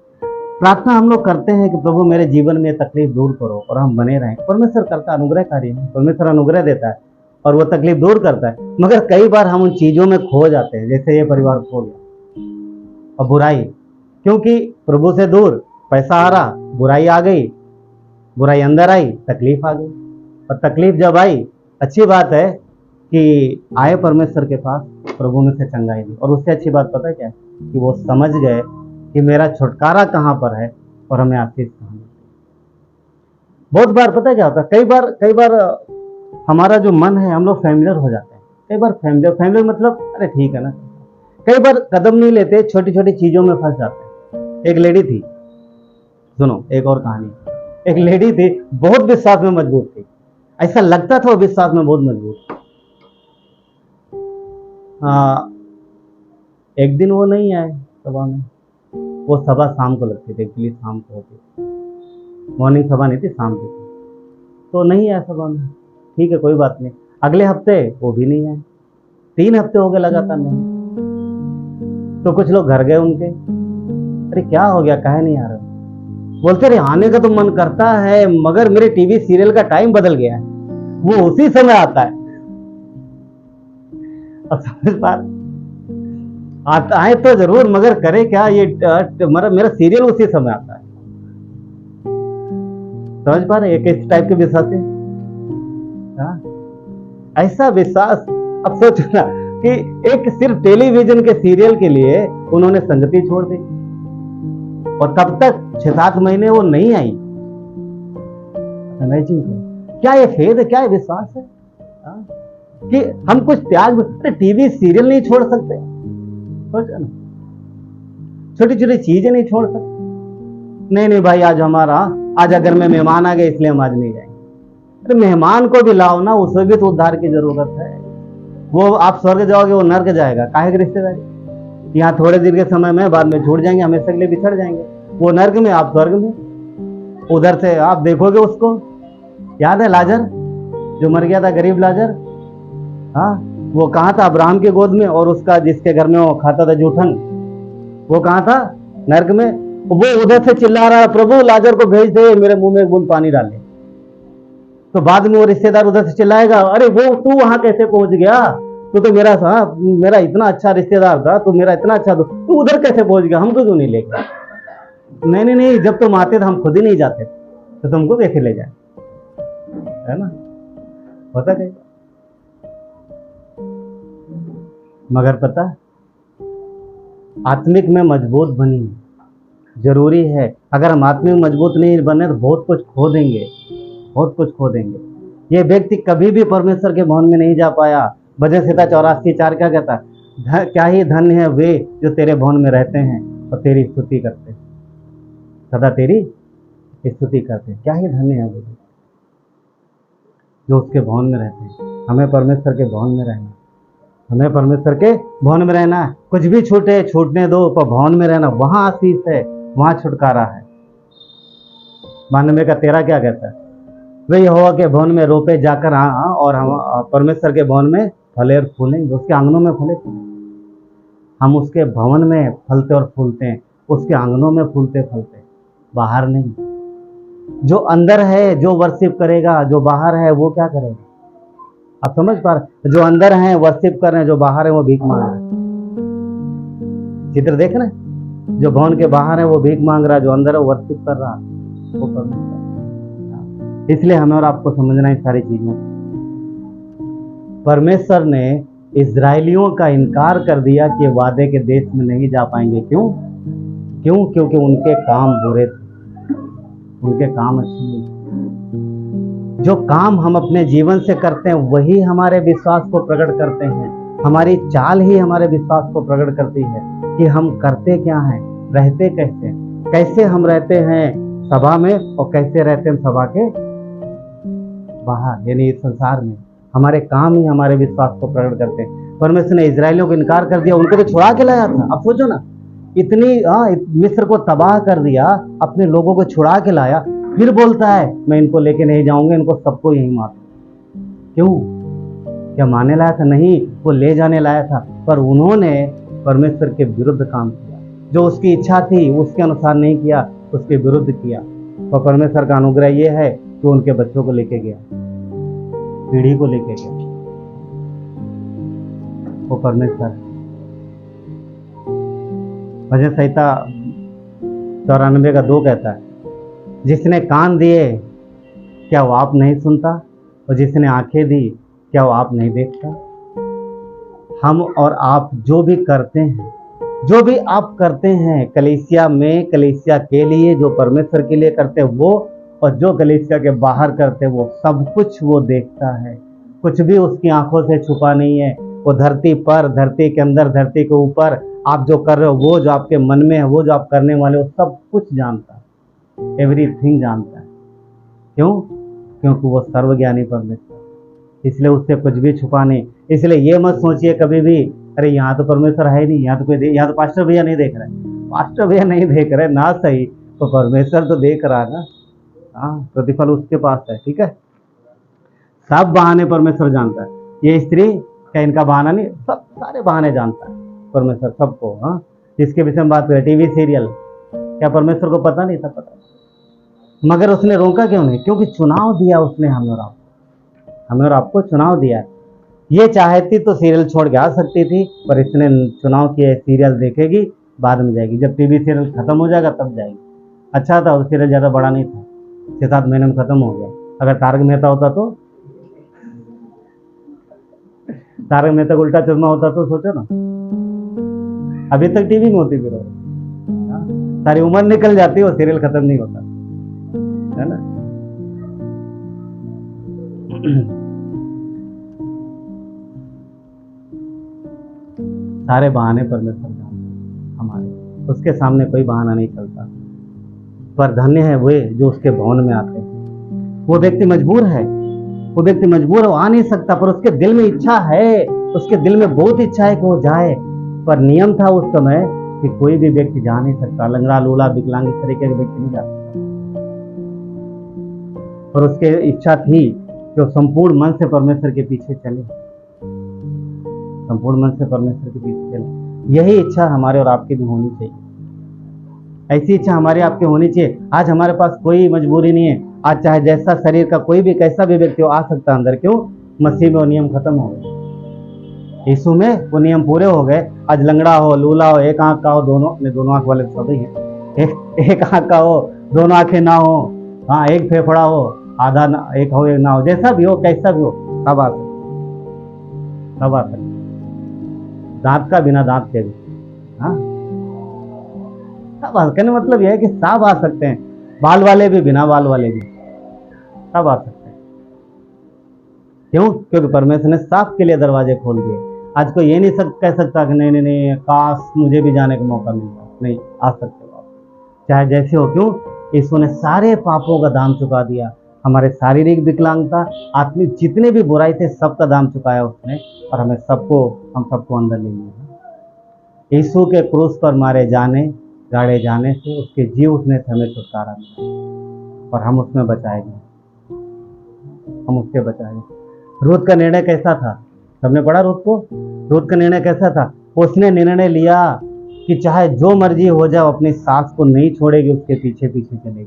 प्रार्थना हम लोग करते हैं कि प्रभु मेरे जीवन में तकलीफ दूर करो और हम बने रहें। परमेश्वर करता अनुग्रहकारी है, परमेश्वर अनुग्रह देता है और वो तकलीफ दूर करता है। मगर कई बार हम उन चीजों में खो जाते हैं, जैसे ये परिवार खो गया। और बुराई, क्योंकि प्रभु से दूर, पैसा आ रहा, बुराई आ गई, बुराई अंदर आई, तकलीफ आ गई। और तकलीफ जब आई, अच्छी बात है कि आए परमेश्वर के पास, प्रभु ने से चंगाई दी। और उससे अच्छी बात पता है क्या, कि वो समझ गए कि मेरा छुटकारा कहाँ पर है और हमें आशीष कहाँ है। बहुत बार पता है क्या होता है, कई बार हमारा जो मन है, हम लोग फैमिलियर हो जाते हैं। कई बार फैमिलियर मतलब अरे ठीक है ना, कई बार कदम नहीं लेते, छोटी छोटी चीजों में फंस जाते हैं। एक लेडी थी, सुनो एक और कहानी। एक लेडी थी, बहुत विश्वास में मजबूत थी, ऐसा लगता था वो विश्वास में बहुत मजबूत। एक दिन वो नहीं आए सभा में। वो सभा शाम को लगती थी, एक्चुअली शाम को होती, मॉर्निंग सभा नहीं थी, शाम की थी, तो नहीं आया सभा में। ठीक है कोई बात नहीं। अगले हफ्ते वो भी नहीं आए, 3 हफ्ते हो गए लगातार नहीं। तो कुछ लोग घर गए उनके, अरे क्या हो गया, काहे नहीं आ रहे? बोलते रहे आने का तो मन करता है, मगर मेरे टीवी सीरियल का टाइम बदल गया है, वो उसी समय आता है। अब समझ पा, आता है तो जरूर, मगर करे क्या, ये मेरा सीरियल उसी समय आता है। समझ पा रहे, एक टाइप के विश्वास है। ऐसा विश्वास, अब सोचो ना कि एक सिर्फ टेलीविजन के सीरियल के लिए उन्होंने संगति छोड़ दी और तब तक 6-7 महीने वो नहीं आई। क्या ये फेद है, क्या ये विश्वास है कि हम कुछ त्याग, टीवी सीरियल नहीं छोड़ सकते, छोटी छोटी चीजें नहीं छोड़ सकते। नहीं भाई आज अगर मैं मेहमान आ गए इसलिए हम आज नहीं जाएंगे। अरे मेहमान को भी लाओ ना, उसमें भी तो उद्धार की जरूरत है। वो आप स्वर्ग जाओगे, वो नर्क जाएगा, काहे की रिश्तेदारी। यहाँ थोड़े देर के समय में, बाद में छूट जाएंगे, हमेशा के लिए बिछड़ जाएंगे। वो नर्क में, आप स्वर्ग में। उधर से आप देखोगे उसको, याद है लाजर जो मर गया था, गरीब लाजर, हाँ वो कहाँ था, अब्राहम के गोद में, और उसका जिसके घर में वो खाता था जूठन, वो कहाँ था, नरक में। वो उधर से चिल्ला रहा है, प्रभु लाजर को भेज दे, मेरे मुंह में एक बूंद पानी डाले। तो बाद में वो रिश्तेदार उधर से चिल्लाएगा, अरे वो तू वहां कैसे पहुंच गया, तू तो मेरा इतना अच्छा रिश्तेदार था, तू मेरा इतना अच्छा दोस्त, तू उधर कैसे पहुंच गया, हमको क्यों नहीं लेकर? नहीं, जब तुम आते तो हम खुद ही नहीं जाते, तो तुमको कैसे ले जाए, है ना? होता क्या? मगर पता, आत्मिक में मजबूत बनी जरूरी है। अगर हम आत्मिक में मजबूत नहीं बने तो बहुत कुछ खो देंगे, बहुत कुछ खो देंगे। ये व्यक्ति कभी भी परमेश्वर के भवन में नहीं जा पाया। भजन संहिता 84:4 क्या कहता है? क्या ही धन्य है वे जो तेरे भवन में रहते हैं और तेरी स्तुति करते हैं, सदा तेरी स्तुति करते हैं। क्या ही धन्य है वे जो उसके भवन में रहते हैं। हमें परमेश्वर के भवन में रहना, हमें परमेश्वर के भवन में रहना। कुछ भी छूटे छूटने दो, पर भवन में रहना, वहां आशीष है, वहां छुटकारा है। 92 का 13 क्या कहता है? वे यहोवा के भवन में रोपे जाकर, और हम परमेश्वर के भवन में फले और फूलेंगे, उसके आंगनों में फले फूलेंगे। हम उसके भवन में फलते और फूलते हैं, उसके आंगनों में फूलते फलते, बाहर नहीं। जो अंदर है जो वर्शिप करेगा, जो बाहर है वो क्या करेगा? आप समझ पा रहे? जो अंदर है वर्शिप कर रहे हैं, जो बाहर है वो भीख मांग रहे हैं। चित्र देख रहे हैं? जो भवन के बाहर है वो भीख मांग रहा है, जो अंदर है वो वर्शिप कर रहा है, वो परमेश्वर। इसलिए हमें और आपको समझना है सारी चीजों। परमेश्वर ने इजरायलियों का इनकार कर दिया कि वादे के देश में नहीं जा पाएंगे। क्यों? क्योंकि उनके काम बुरे थे, उनके काम अच्छे नहीं थे। जो काम हम अपने जीवन से करते हैं वही हमारे विश्वास को प्रकट करते हैं। हमारी चाल ही हमारे विश्वास को प्रकट करती है कि हम करते क्या हैं, रहते कैसे, कैसे हम रहते हैं सभा में और कैसे रहते हैं सभा के बाहर, यानी इस संसार में। हमारे काम ही हमारे विश्वास को प्रकट करते हैं। परमेश्वर ने इजरायलियों को इनकार कर दिया, उनको तो छुड़ा के लाया था। अब सोचो ना, इतनी मिस्र को तबाह कर दिया, अपने लोगों को छुड़ा के लाया, फिर बोलता है मैं इनको लेके नहीं जाऊंगा, इनको सबको यही मार। क्यों? क्या मारने लाया था? नहीं, वो ले जाने लाया था। पर उन्होंने परमेश्वर के विरुद्ध काम किया, जो उसकी इच्छा थी उसके अनुसार नहीं किया, उसके विरुद्ध किया। तो परमेश्वर का अनुग्रह ये है कि उनके बच्चों को लेके गया, पीढ़ी को लेके गया। वो परमेश्वर। भजन संहिता 94 का 2 कहता है, जिसने कान दिए क्या वो आप नहीं सुनता, और जिसने आंखें दी क्या वो आप नहीं देखता। हम और आप जो भी करते हैं, जो भी आप करते हैं कलीसिया में, कलीसिया के लिए, जो परमेश्वर के लिए करते हैं वो, और जो कलीसिया के बाहर करते हैं वो, सब कुछ वो देखता है। कुछ भी उसकी आंखों से छुपा नहीं है। वो धरती पर, धरती के अंदर, धरती के ऊपर आप जो कर रहे हो, वो जो आपके मन में है, वो जो आप करने वाले हो, सब कुछ जानता है, एवरीथिंग जानता है। क्यों? क्योंकि वो सर्वज्ञानी परमेश्वर, इसलिए उससे कुछ भी छुपा नहीं। इसलिए ये मत सोचिए कभी भी, अरे यहाँ तो परमेश्वर है नहीं, यहाँ तो कोई, यहाँ तो पास्टर भैया नहीं देख रहे। पास्टर भैया नहीं देख रहे ना, सही, तो परमेश्वर तो देख रहा है ना। हाँ, प्रतिफल उसके पास है। ठीक है, सब बहाने परमेश्वर जानता है। ये स्त्री क्या इनका बहाना नहीं? सब सारे बहाने जानता है परमेश्वर, सबको। हाँ, जिसके विषय में बात करें, टीवी सीरियल, क्या परमेश्वर को पता नहीं था? पता, मगर उसने रोका क्यों नहीं? क्योंकि चुनाव दिया उसने हमें और आपको चुनाव दिया। ये चाहती तो सीरियल छोड़ के आ सकती थी, पर इसने चुनाव किया, सीरियल देखेगी, बाद में जाएगी। जब टीवी सीरियल खत्म हो जाएगा तब जाएगी। अच्छा था, वो सीरियल ज़्यादा बड़ा नहीं था, 6-7 महीने में खत्म हो गया। अगर तारक मेहता होता तो, तारक मेहता उल्टा चश्मा होता तो सोचो ना, अभी तक टीवी में होती फिर सारी उम्र निकल जाती, वो सीरियल खत्म नहीं होता, है ना। सारे बहाने परमेश्वर हमारे, उसके सामने कोई बहाना नहीं चलता। पर धन्य है वे जो उसके भवन में आते हैं। वो व्यक्ति मजबूर है, वो व्यक्ति मजबूर है, वो आ नहीं सकता, पर उसके दिल में इच्छा है, उसके दिल में बहुत इच्छा है कि वो जाए। पर नियम था उस समय कि कोई भी व्यक्ति जा नहीं सकता, लंगड़ा, लूला, विकलांग, इस तरीके के व्यक्ति नहीं जा सकता। पर उसके इच्छा थी कि वो संपूर्ण मन से परमेश्वर के पीछे चले, संपूर्ण मन से परमेश्वर के पीछे चले। यही इच्छा हमारे और आपकी भी होनी चाहिए। ऐसी इच्छा हमारी आपकी होनी चाहिए। आज हमारे पास कोई मजबूरी नहीं है, आज चाहे जैसा शरीर का कोई भी कैसा भी व्यक्ति हो आ सकता है अंदर। क्यों? मसीह में वो नियम खत्म हो गए, यीशु में वो नियम पूरे हो गए। आज लंगड़ा हो, लूला हो, एक आंख का हो, दोनों आंख वाले सभी हैं, एक आंख का हो, दोनों आंखें ना हो, हाँ एक फेफड़ा हो, आधा ना, एक हो एक ना हो, जैसा भी हो कैसा भी हो, सब आ सकते, सब आ सकते, दांत का बिना दांत के भी, हाँ सब आ। कहने मतलब यह है कि सब आ सकते हैं, बाल वाले भी बिना बाल वाले भी सब आ सकते हैं। क्यों? क्योंकि परमेश्वर ने साफ के लिए दरवाजे खोल दिए। आज कोई ये नहीं कह सकता कि नहीं नहीं नहीं काश मुझे भी जाने का मौका मिलता, नहीं, आ सकते हो आप, चाहे जैसे हो। क्यों? यीशु ने सारे पापों का दाम चुका दिया, हमारे शारीरिक विकलांगता, आत्मिक जितने भी बुराई थे सबका दाम चुकाया उसने, और हम सबको अंदर ले लिया। यीशु के क्रूस पर मारे जाने, गाड़े जाने से, उसके जी उठने से हमें छुटकारा मिला और हम उसमें बचाए गए, हम उसके बचाए गए। रूत का निर्णय कैसा था? सबने पढ़ा रूत को? रूत का निर्णय कैसा था? उसने निर्णय लिया कि चाहे जो मर्जी हो जाए अपनी सास को नहीं छोड़ेगी, उसके पीछे पीछे चलेगी।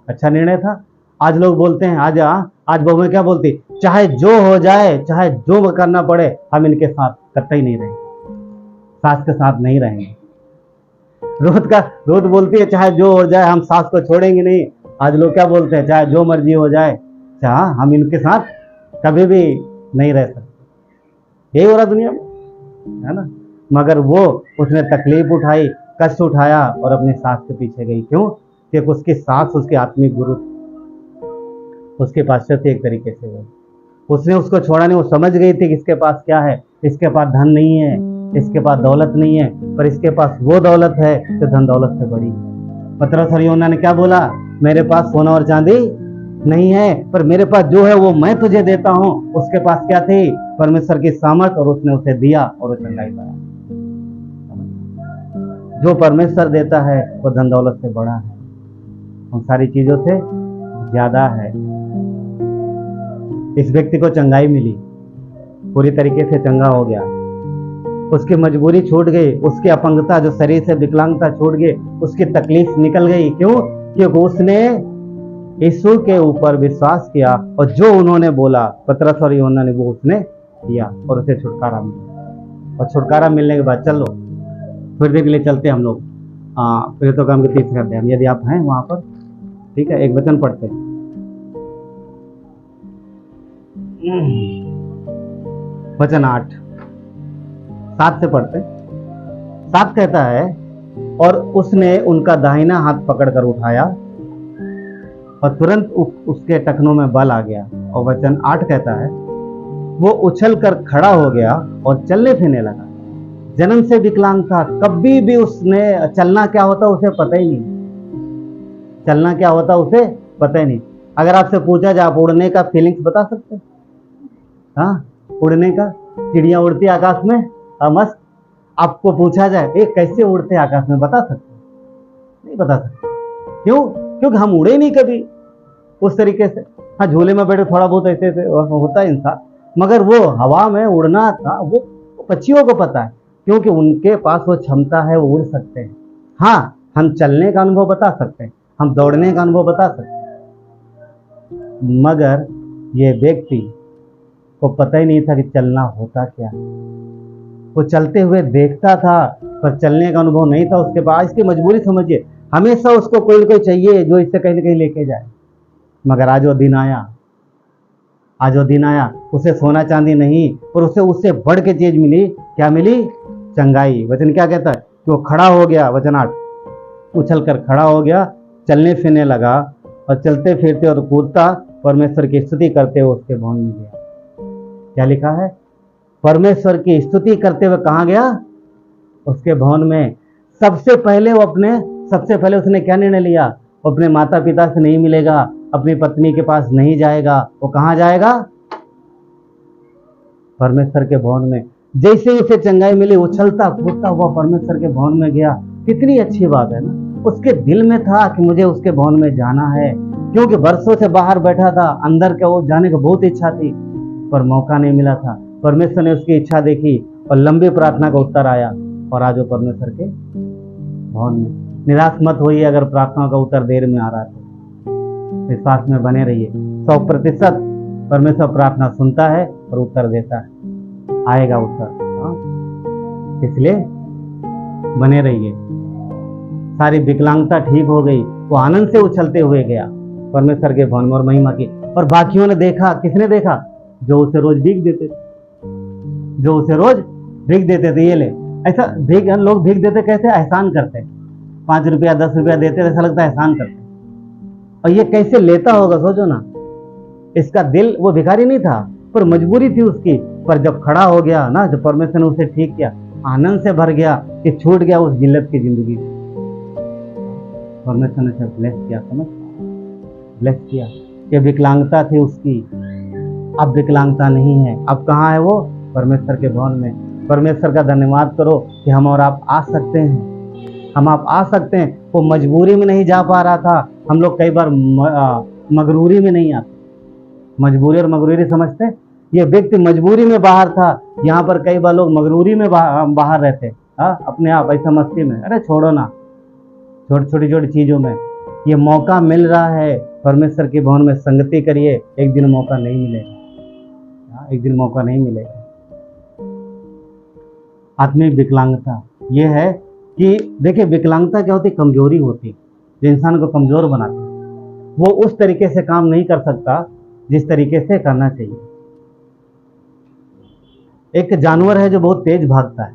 अच्छा निर्णय था। आज लोग बोलते हैं, आज बहुएं क्या बोलती, चाहे जो हो जाए, चाहे जो करना पड़े, हम इनके साथ कतई नहीं रहेंगे, सास के साथ नहीं रहेंगे। रूत बोलती है चाहे जो हो जाए हम सास को छोड़ेंगे नहीं। आज लोग क्या बोलते हैं, चाहे जो मर्जी हो जाए, चाहे हम इनके साथ कभी भी नहीं रह सकते। यही हो रहा दुनिया में, है ना? मगर उसने तकलीफ उठाई, कष्ट उठाया और अपनी सास के पीछे गई। क्यों? क्योंकि उसकी सास उसके आत्मिक गुरु, उसके पाश्चात्य एक तरीके से गई। उसने उसको छोड़ा नहीं, वो समझ गई थी कि इसके पास क्या है, इसके पास धन नहीं है, इसके पास दौलत नहीं है, पर इसके पास वो दौलत है जो धन दौलत से बड़ी है। पतरस और यूहन्ना ने क्या बोला? मेरे पास सोना और चांदी नहीं है, पर मेरे पास जो है वो मैं तुझे देता हूं। उसके पास क्या थी? परमेश्वर की सामर्थ, और उसने उसे दिया और वो चंगाई पाया। जो परमेश्वर देता है वो धन दौलत से बड़ा है, उन सारी चीजों से ज्यादा है। इस व्यक्ति को चंगाई मिली, पूरी तरीके से चंगा हो गया, उसकी मजबूरी छूट गई, उसकी अपंगता जो शरीर से विकलांगता छूट गई, उसकी तकलीफ निकल गई। क्यों? क्योंकि उसने यीशु के ऊपर विश्वास किया और जो उन्होंने बोला, पतरस और यूहन्ना ने, वो उसने किया और उसे छुटकारा मिला। और छुटकारा मिलने के बाद चलो थोड़ी देर के लिए चलते हम लोग प्रेरितों के काम के 3 अध्याय में, यदि आप हैं वहां पर, ठीक है, एक वचन पढ़ते हैं। वचन 8-7 से पढ़ते। 7 कहता है, और उसने उनका दाहिना हाथ पकड़कर उठाया और तुरंत उसके टखनों में बल आ गया। और वचन 8 कहता है, वो उछल कर खड़ा हो गया और चलने फिरने लगा। जन्म से विकलांग था, कभी भी उसने चलना क्या होता उसे पता ही नहीं, चलना क्या होता उसे पता ही नहीं। अगर आपसे पूछा जाए आप उड़ने का फीलिंग्स बता सकते? हाँ, उड़ने का, चिड़िया उड़ती आकाश में, मस्त। आपको पूछा जाए ये कैसे उड़ते आकाश में, बता सकते? नहीं बता सकते। क्यों? क्योंकि हम उड़े नहीं कभी उस तरीके से। हाँ, झूले में बैठे थोड़ा बहुत ऐसे होता है इंसान, मगर वो हवा में उड़ना था वो पक्षियों को पता है, क्योंकि उनके पास वो क्षमता है, वो उड़ सकते हैं। हाँ, हम चलने का अनुभव बता सकते हैं, हम दौड़ने का अनुभव बता सकते हैं, मगर ये व्यक्ति को पता ही नहीं था कि चलना होता क्या। वो चलते हुए देखता था पर चलने का अनुभव नहीं था उसके पास। इसकी मजबूरी समझिए, हमेशा उसको कोई ना कोई चाहिए जो इससे कहीं ना कहीं लेके जाए। मगर आज वो दिन आया, आज वो दिन आया, उसे सोना चांदी नहीं, और उसे उससे बढ़ के चीज मिली। क्या मिली? चंगाई। वचन क्या कहता है कि वो खड़ा हो गया। वचन 8, उछल कर खड़ा हो गया, चलने फिरने लगा, और चलते फिरते और कूदता परमेश्वर की स्तुति करते हुए उसके भवन में गया। क्या लिखा है? परमेश्वर की स्तुति करते हुए कहाँ गया? उसके भवन में। सबसे पहले उसने क्या निर्णय लिया? अपने माता पिता से नहीं मिलेगा, अपनी पत्नी के पास नहीं जाएगा, वो कहाँ जाएगा? परमेश्वर के भवन में। जैसे ही उसे चंगाई मिली, उछलता कूदता हुआ परमेश्वर के भवन में गया। कितनी अच्छी बात है ना। उसके दिल में था कि मुझे उसके भवन में जाना है, क्योंकि वर्षों से बाहर बैठा था, अंदर के वो जाने की बहुत इच्छा थी पर मौका नहीं मिला था। परमेश्वर ने उसकी इच्छा देखी और लंबी प्रार्थना का उत्तर आया, और आज वो परमेश्वर के भवन में। निराश मत होइए अगर प्रार्थना का उत्तर देर में आ रहा है तो विश्वास में बने रहिए। 100% परमेश्वर प्रार्थना सुनता है और उत्तर देता है, आएगा उत्तर। हाँ? इसलिए बने रहिए। सारी विकलांगता ठीक हो गई, वो आनंद से उछलते हुए गया परमेश्वर के भवन में और महिमा की। और बाकियों ने देखा, किसने देखा? जो उसे रोज भीख देते थे, जो उसे रोज भीख देते थे। ये ले, ऐसा भीख, लोग भीख देते कैसे? एहसान करते, 5 रुपया 10 रुपया देते, ऐसा लगता है एहसान करते। और ये कैसे लेता होगा, सोचो ना। इसका दिल, वो भिखारी नहीं था पर मजबूरी थी उसकी, पर जब खड़ा हो गया ना, जब परमेश्वर ने उसे ठीक किया, आनंद से भर गया कि छूट गया उस जिल्लत की जिंदगी। परमेश्वर ने उसे ब्लेस किया, समझ, ब्लेस किया। कि विकलांगता थी उसकी, अब विकलांगता नहीं है। अब कहाँ है वो? परमेश्वर के भवन में। परमेश्वर का धन्यवाद करो कि हम और आप आ सकते हैं, हम आप आ सकते हैं। वो मजबूरी में नहीं जा पा रहा था। हम लोग कई बार मगरूरी में नहीं आते। मजबूरी और मगरूरी समझते? ये व्यक्ति मजबूरी में बाहर था, यहाँ पर कई बार लोग मगरूरी में बाहर रहते। अपने आप ऐसा मस्ती में, अरे छोड़ो ना, छोटी छोटी चीजों में। ये मौका मिल रहा है, परमेश्वर के भवन में संगति करिए। एक दिन मौका नहीं मिलेगा, एक दिन मौका नहीं मिलेगा। आत्मिक विकलांगता ये है कि देखिए, विकलांगता क्या होती? कमजोरी होती, जो इंसान को कमजोर बनाती। वो उस तरीके से काम नहीं कर सकता जिस तरीके से करना चाहिए। एक जानवर है जो बहुत तेज भागता है,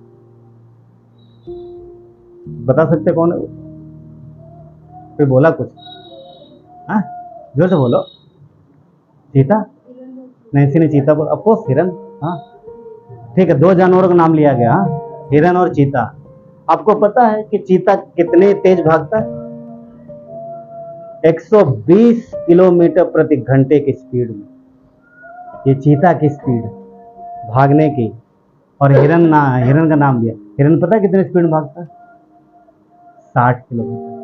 बता सकते कौन है? कोई बोला कुछ? हाँ, जोर से बोलो। चीता? नहीं, इसी ने चीता बोला। अफकोर्स हिरन। हाँ ठीक है, 2 जानवरों का नाम लिया गया, हिरन और चीता। आपको पता है कि चीता कितने तेज भागता है? 120 किलोमीटर प्रति घंटे की स्पीड में। ये चीता की स्पीड भागने की। और हिरन का नाम दिया। हिरन पता है कितने स्पीड में भागता है? 60 किलोमीटर।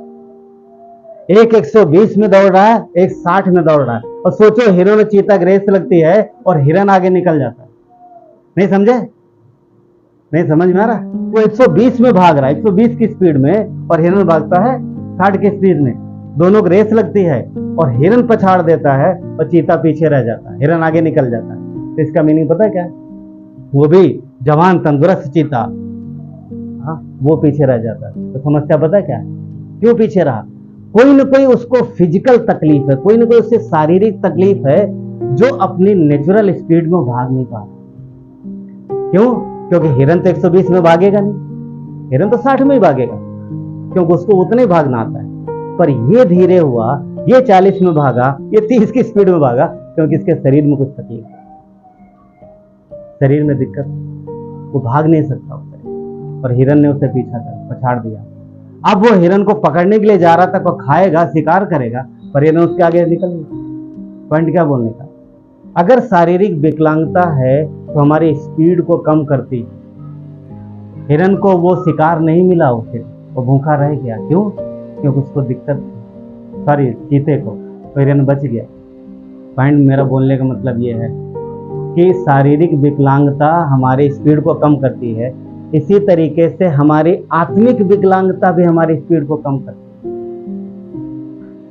एक 120 में दौड़ रहा है, एक 60 में दौड़ रहा है। और सोचो, हिरन और चीता की रेस लगती है और हिरन आगे निकल जाता है। नहीं समझे? नहीं समझ में आ रहा? वो 120 में भाग रहा है, 120 की स्पीड में, और हिरन भागता है 60 की स्पीड में। दोनों की रेस लगती है और हिरन पछाड़ देता है और चीता पीछे रह जाता है, हिरन आगे निकल जाता है। तो इसका मीनिंग पता है क्या है? वो भी जवान तंदुरुस्त चीता, हाँ, वो पीछे रह जाता है। तो समस्या पता है क्या है? क्यों पीछे रहा? कोई न कोई उसको फिजिकल तकलीफ है, कोई न कोई उससे शारीरिक तकलीफ है, जो अपनी नेचुरल स्पीड में भाग नहीं पा रहा। क्यों? क्योंकि हिरन तो 120 में भागेगा नहीं, हिरन तो 60 में ही भागेगा, क्योंकि उसको उतना ही भागना आता है। पर ये धीरे हुआ, ये 40 में भागा, ये 30 की स्पीड में भागा, क्योंकि इसके शरीर में कुछ तकलीफ है, शरीर में दिक्कत, वो भाग नहीं सकता उससे। और हिरन ने उसे पछाड़ दिया। अब वो हिरन को पकड़ने के लिए जा रहा था, वो खाएगा, शिकार करेगा, पर हिरन उसके आगे निकल गया। पॉइंट क्या बोलने का? अगर शारीरिक विकलांगता है तो हमारी स्पीड को कम करती। हिरन को वो शिकार नहीं मिला, उसे वो भूखा रह गया। क्यों? क्योंकि उसको दिक्कत, सॉरी चीते को, तो हिरन बच गया। पॉइंट मेरा बोलने का मतलब ये है कि शारीरिक विकलांगता हमारी स्पीड को कम करती है, इसी तरीके से हमारी आत्मिक विकलांगता भी हमारी स्पीड को कम करती है।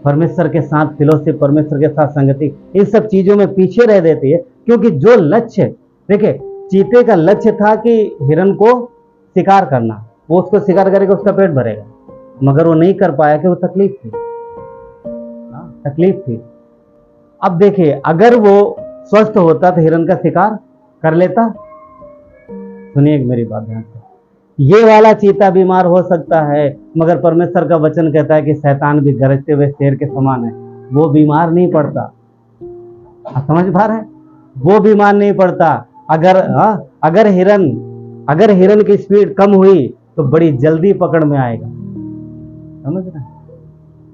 परमेश्वर के साथ फिलोशिप, परमेश्वर के साथ संगति, इन सब चीजों में पीछे रह देती है। क्योंकि जो लक्ष्य, देखिए, चीते का लक्ष्य था कि हिरन को शिकार करना, वो उसको शिकार करेगा, उसका पेट भरेगा, मगर वो नहीं कर पाया कि वो तकलीफ थी, तकलीफ थी। अब देखिए, अगर वो स्वस्थ होता तो हिरन का शिकार कर लेता। सुनिए मेरी बात ध्यान से, ये वाला चीता बीमार हो सकता है, मगर परमेश्वर का वचन कहता है कि शैतान भी गरजते हुए शेर के समान है, वो बीमार नहीं पड़ता। आप समझ पा रहे हैं? वो बीमार नहीं पड़ता। अगर हिरन की स्पीड कम हुई तो बड़ी जल्दी पकड़ में आएगा, समझ रहे?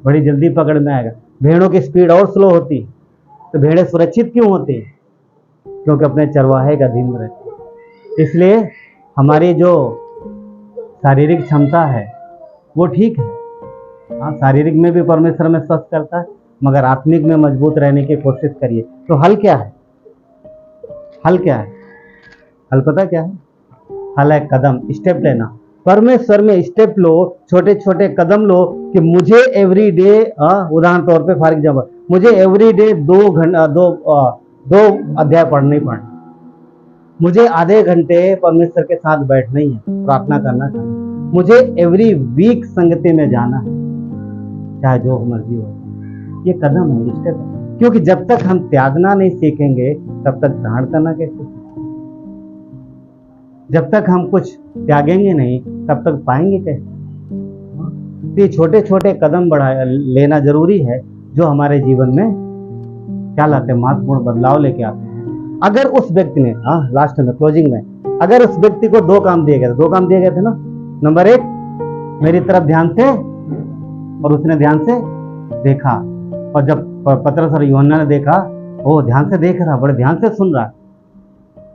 बड़ी जल्दी पकड़ में आएगा। भेड़ों की स्पीड और स्लो होती, तो भेड़ें सुरक्षित क्यों होती? क्योंकि अपने चरवाहे का अधीन रहती। इसलिए हमारी जो शारीरिक क्षमता है वो ठीक है, हाँ, शारीरिक में भी परमेश्वर में स्वस्थ करता है, मगर आत्मिक में मजबूत रहने की कोशिश करिए। तो हल क्या है? हल क्या है? हल पता क्या है? हल है कदम, स्टेप लेना। परमेश्वर में स्टेप लो, छोटे छोटे कदम लो कि मुझे एवरी डे, उदाहरण तौर पे फॉर एग्जाम्पल, मुझे एवरी डे 2 अध्याय पढ़ना ही पड़ना, मुझे आधे घंटे परमेश्वर के साथ बैठना ही है, प्रार्थना करना है, मुझे एवरी वीक संगति में जाना है, चाहे जो मर्जी हो। ये कदम है, स्टेप है। क्योंकि जब तक हम त्यागना नहीं सीखेंगे तब तक ग्रहण करना कैसे? जब तक हम कुछ त्यागेंगे नहीं तब तक पाएंगे कैसे? तो ये छोटे छोटे कदम लेना जरूरी है, जो हमारे जीवन में क्या लाते हैं? महत्वपूर्ण बदलाव लेके आते हैं। अगर उस व्यक्ति ने, लास्ट में क्लोजिंग में, अगर उस व्यक्ति को 2 काम दिए गए थे, 2 काम दिए गए थे ना। नंबर 1, मेरी तरफ ध्यान से, और उसने ध्यान से देखा। और जब पतरस और यूहन्ना ने देखा, वो ध्यान से देख रहा, बड़े ध्यान से सुन रहा,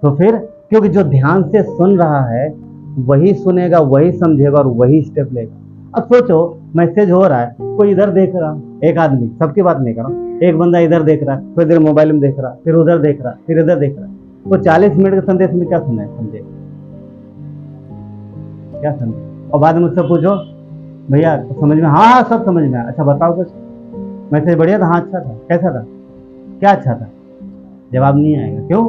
तो फिर क्योंकि जो ध्यान से सुन रहा है वही सुनेगा, वही समझेगा और वही स्टेप लेगा। अब सोचो, मैसेज हो रहा है, कोई इधर देख रहा, एक आदमी, सबकी बात नहीं कर रहा हूं, एक बंदा इधर देख रहा है, फिर इधर मोबाइल में देख रहा, फिर उधर देख रहा, फिर इधर देख रहा, वो 40 मिनट के संदेश में क्या सुने, समझे क्या समझे? और बाद में मुझसे पूछो, भैया समझ में? हाँ सब समझ में। अच्छा बताओ कुछ, मैसेज बढ़िया था? हाँ अच्छा था। कैसा था? क्या अच्छा था? जवाब नहीं आएगा। क्यों?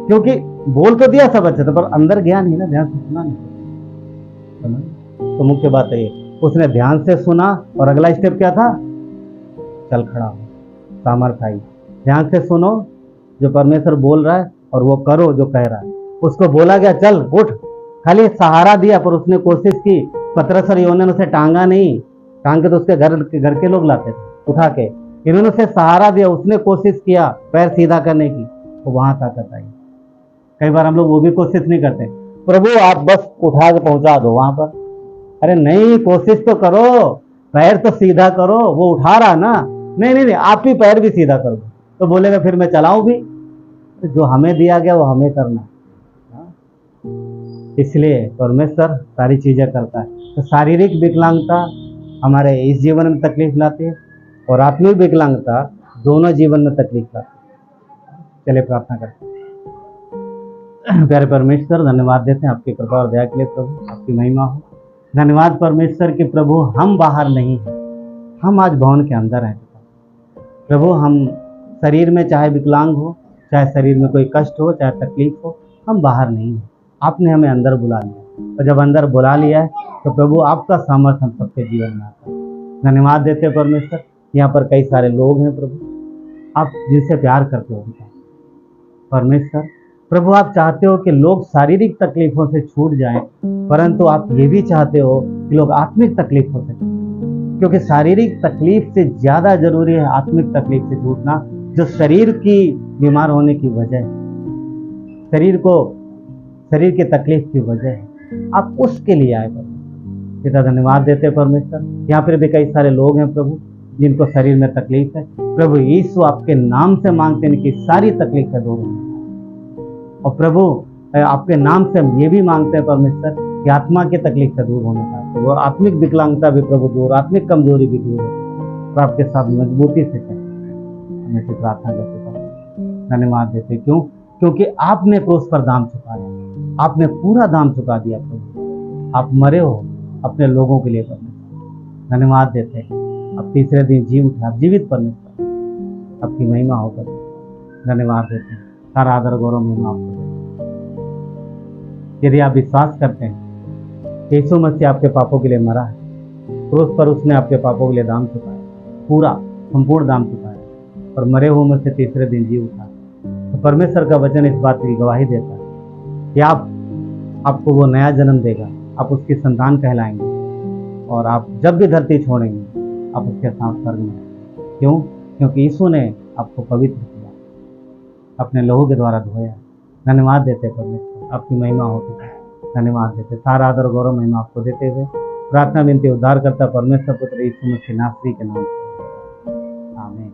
क्योंकि बोल तो दिया सब अच्छा था, पर अंदर गया नहीं ना, ध्यान से सुना नहीं। तो मुख्य बात है ये, उसने ध्यान से सुना और अगला स्टेप क्या था? चल खड़ा हो, सामर्थ्य आई। ध्यान से सुनो जो परमेश्वर बोल रहा है और वो करो जो कह रहा है। उसको बोला गया चल उठ, खाली सहारा दिया, पर उसने कोशिश की। पतरस और यूहन्ना ने उसे टांगा नहीं, टांग के तो उसके घर के लोग लाते थे उठा के। इन्होंने उसे सहारा दिया, उसने कोशिश किया पैर सीधा करने की, तो वहां ताकत आई। कई बार हम लोग वो भी कोशिश नहीं करते, प्रभु आप बस उठा के पहुंचा दो वहां पर। अरे नहीं, कोशिश तो करो, पैर तो सीधा करो। वो उठा रहा ना, नहीं, आप ही पैर भी सीधा कर दो, तो बोलेगा फिर मैं चलाऊं भी। तो जो हमें दिया गया वो हमें करना, इसलिए परमेश्वर सारी चीजें करता है। तो शारीरिक विकलांगता हमारे इस जीवन में तकलीफ लाती है और आत्मिक विकलांगता दोनों जीवन में तकलीफ लाती है। चलिए प्रार्थना करते हैं। प्यारे परमेश्वर, धन्यवाद देते हैं आपकी कृपा और दया के लिए प्रभु, आपकी महिमा हो। धन्यवाद परमेश्वर कि प्रभु हम बाहर नहीं हैं, हम आज भवन के अंदर हैं प्रभु। हम शरीर में चाहे विकलांग हो, चाहे शरीर में कोई कष्ट हो, चाहे तकलीफ हो, हम बाहर नहीं हैं। आपने हमें अंदर बुला लिया, और जब अंदर बुला लिया है तो प्रभु आपका सामर्थ्य हम सबके जीवन में आता है। धन्यवाद देते हैं परमेश्वर। यहाँ पर कई सारे लोग हैं प्रभु, आप जिनसे प्यार करते हो परमेश्वर। प्रभु आप चाहते हो कि लोग शारीरिक तकलीफों से छूट जाएं, परंतु आप ये भी चाहते हो कि लोग आत्मिक तकलीफों से, क्योंकि शारीरिक तकलीफ से ज्यादा जरूरी है आत्मिक तकलीफ से छूटना, जो शरीर की बीमार होने की वजह है, शरीर की तकलीफ की वजह है। आप उसके लिए आए पिता, धन्यवाद देते हैं परमेश्वर। यहाँ पर भी कई सारे लोग हैं प्रभु जिनको शरीर में तकलीफ है। प्रभु यीशु आपके नाम से मांगते हैं इनकी सारी तकलीफें दूर हों। और प्रभु आपके नाम से हम ये भी मांगते हैं परमेश्वर कि आत्मा की तकलीफ से दूर होने का, तो वो आत्मिक विकलांगता भी प्रभु दूर, आत्मिक कमजोरी भी दूर हो, तो आपके साथ मजबूती से करें, हमें से प्रार्थना करते हैं। धन्यवाद देते क्यों? क्योंकि आपने क्रूस पर दाम चुकाया, आपने पूरा दाम चुका दिया प्रभु। आप मरे हो अपने लोगों के लिए परमेश्वर। धन्यवाद देते हैं, अब तीसरे दिन जी उठे, आप जीवित परमेश्वर, आपकी महिमा हो परमेश्वर। धन्यवाद देते हैं, सारा आदर गौरव महिमा आपको देते हैं। यदि आप विश्वास करते हैं यीशु मसीह आपके पापों के लिए मरा है, क्रूस पर उसने आपके पापों के लिए दाम चुकाया, पूरा संपूर्ण दाम चुकाया, और मरे हुए में से तीसरे दिन जी उठा, तो परमेश्वर का वचन इस बात की गवाही देता है कि आपको वो नया जन्म देगा, आप उसकी संतान कहलाएंगे, और आप जब भी धरती छोड़ेंगे आप उसके साथ स्वर्ग में। क्यों? क्योंकि यीशु ने आपको पवित्र किया, अपने लहू के द्वारा धोया। धन्यवाद देते परमेश्वर, आपकी महिमा होती है। धन्यवाद देते, सारा आदर गौरव महिमा आपको देते हुए प्रार्थना विनती उद्धार करता परमेश्वर पुत्र यीशु मसीह नासरी के नाम से, आमीन।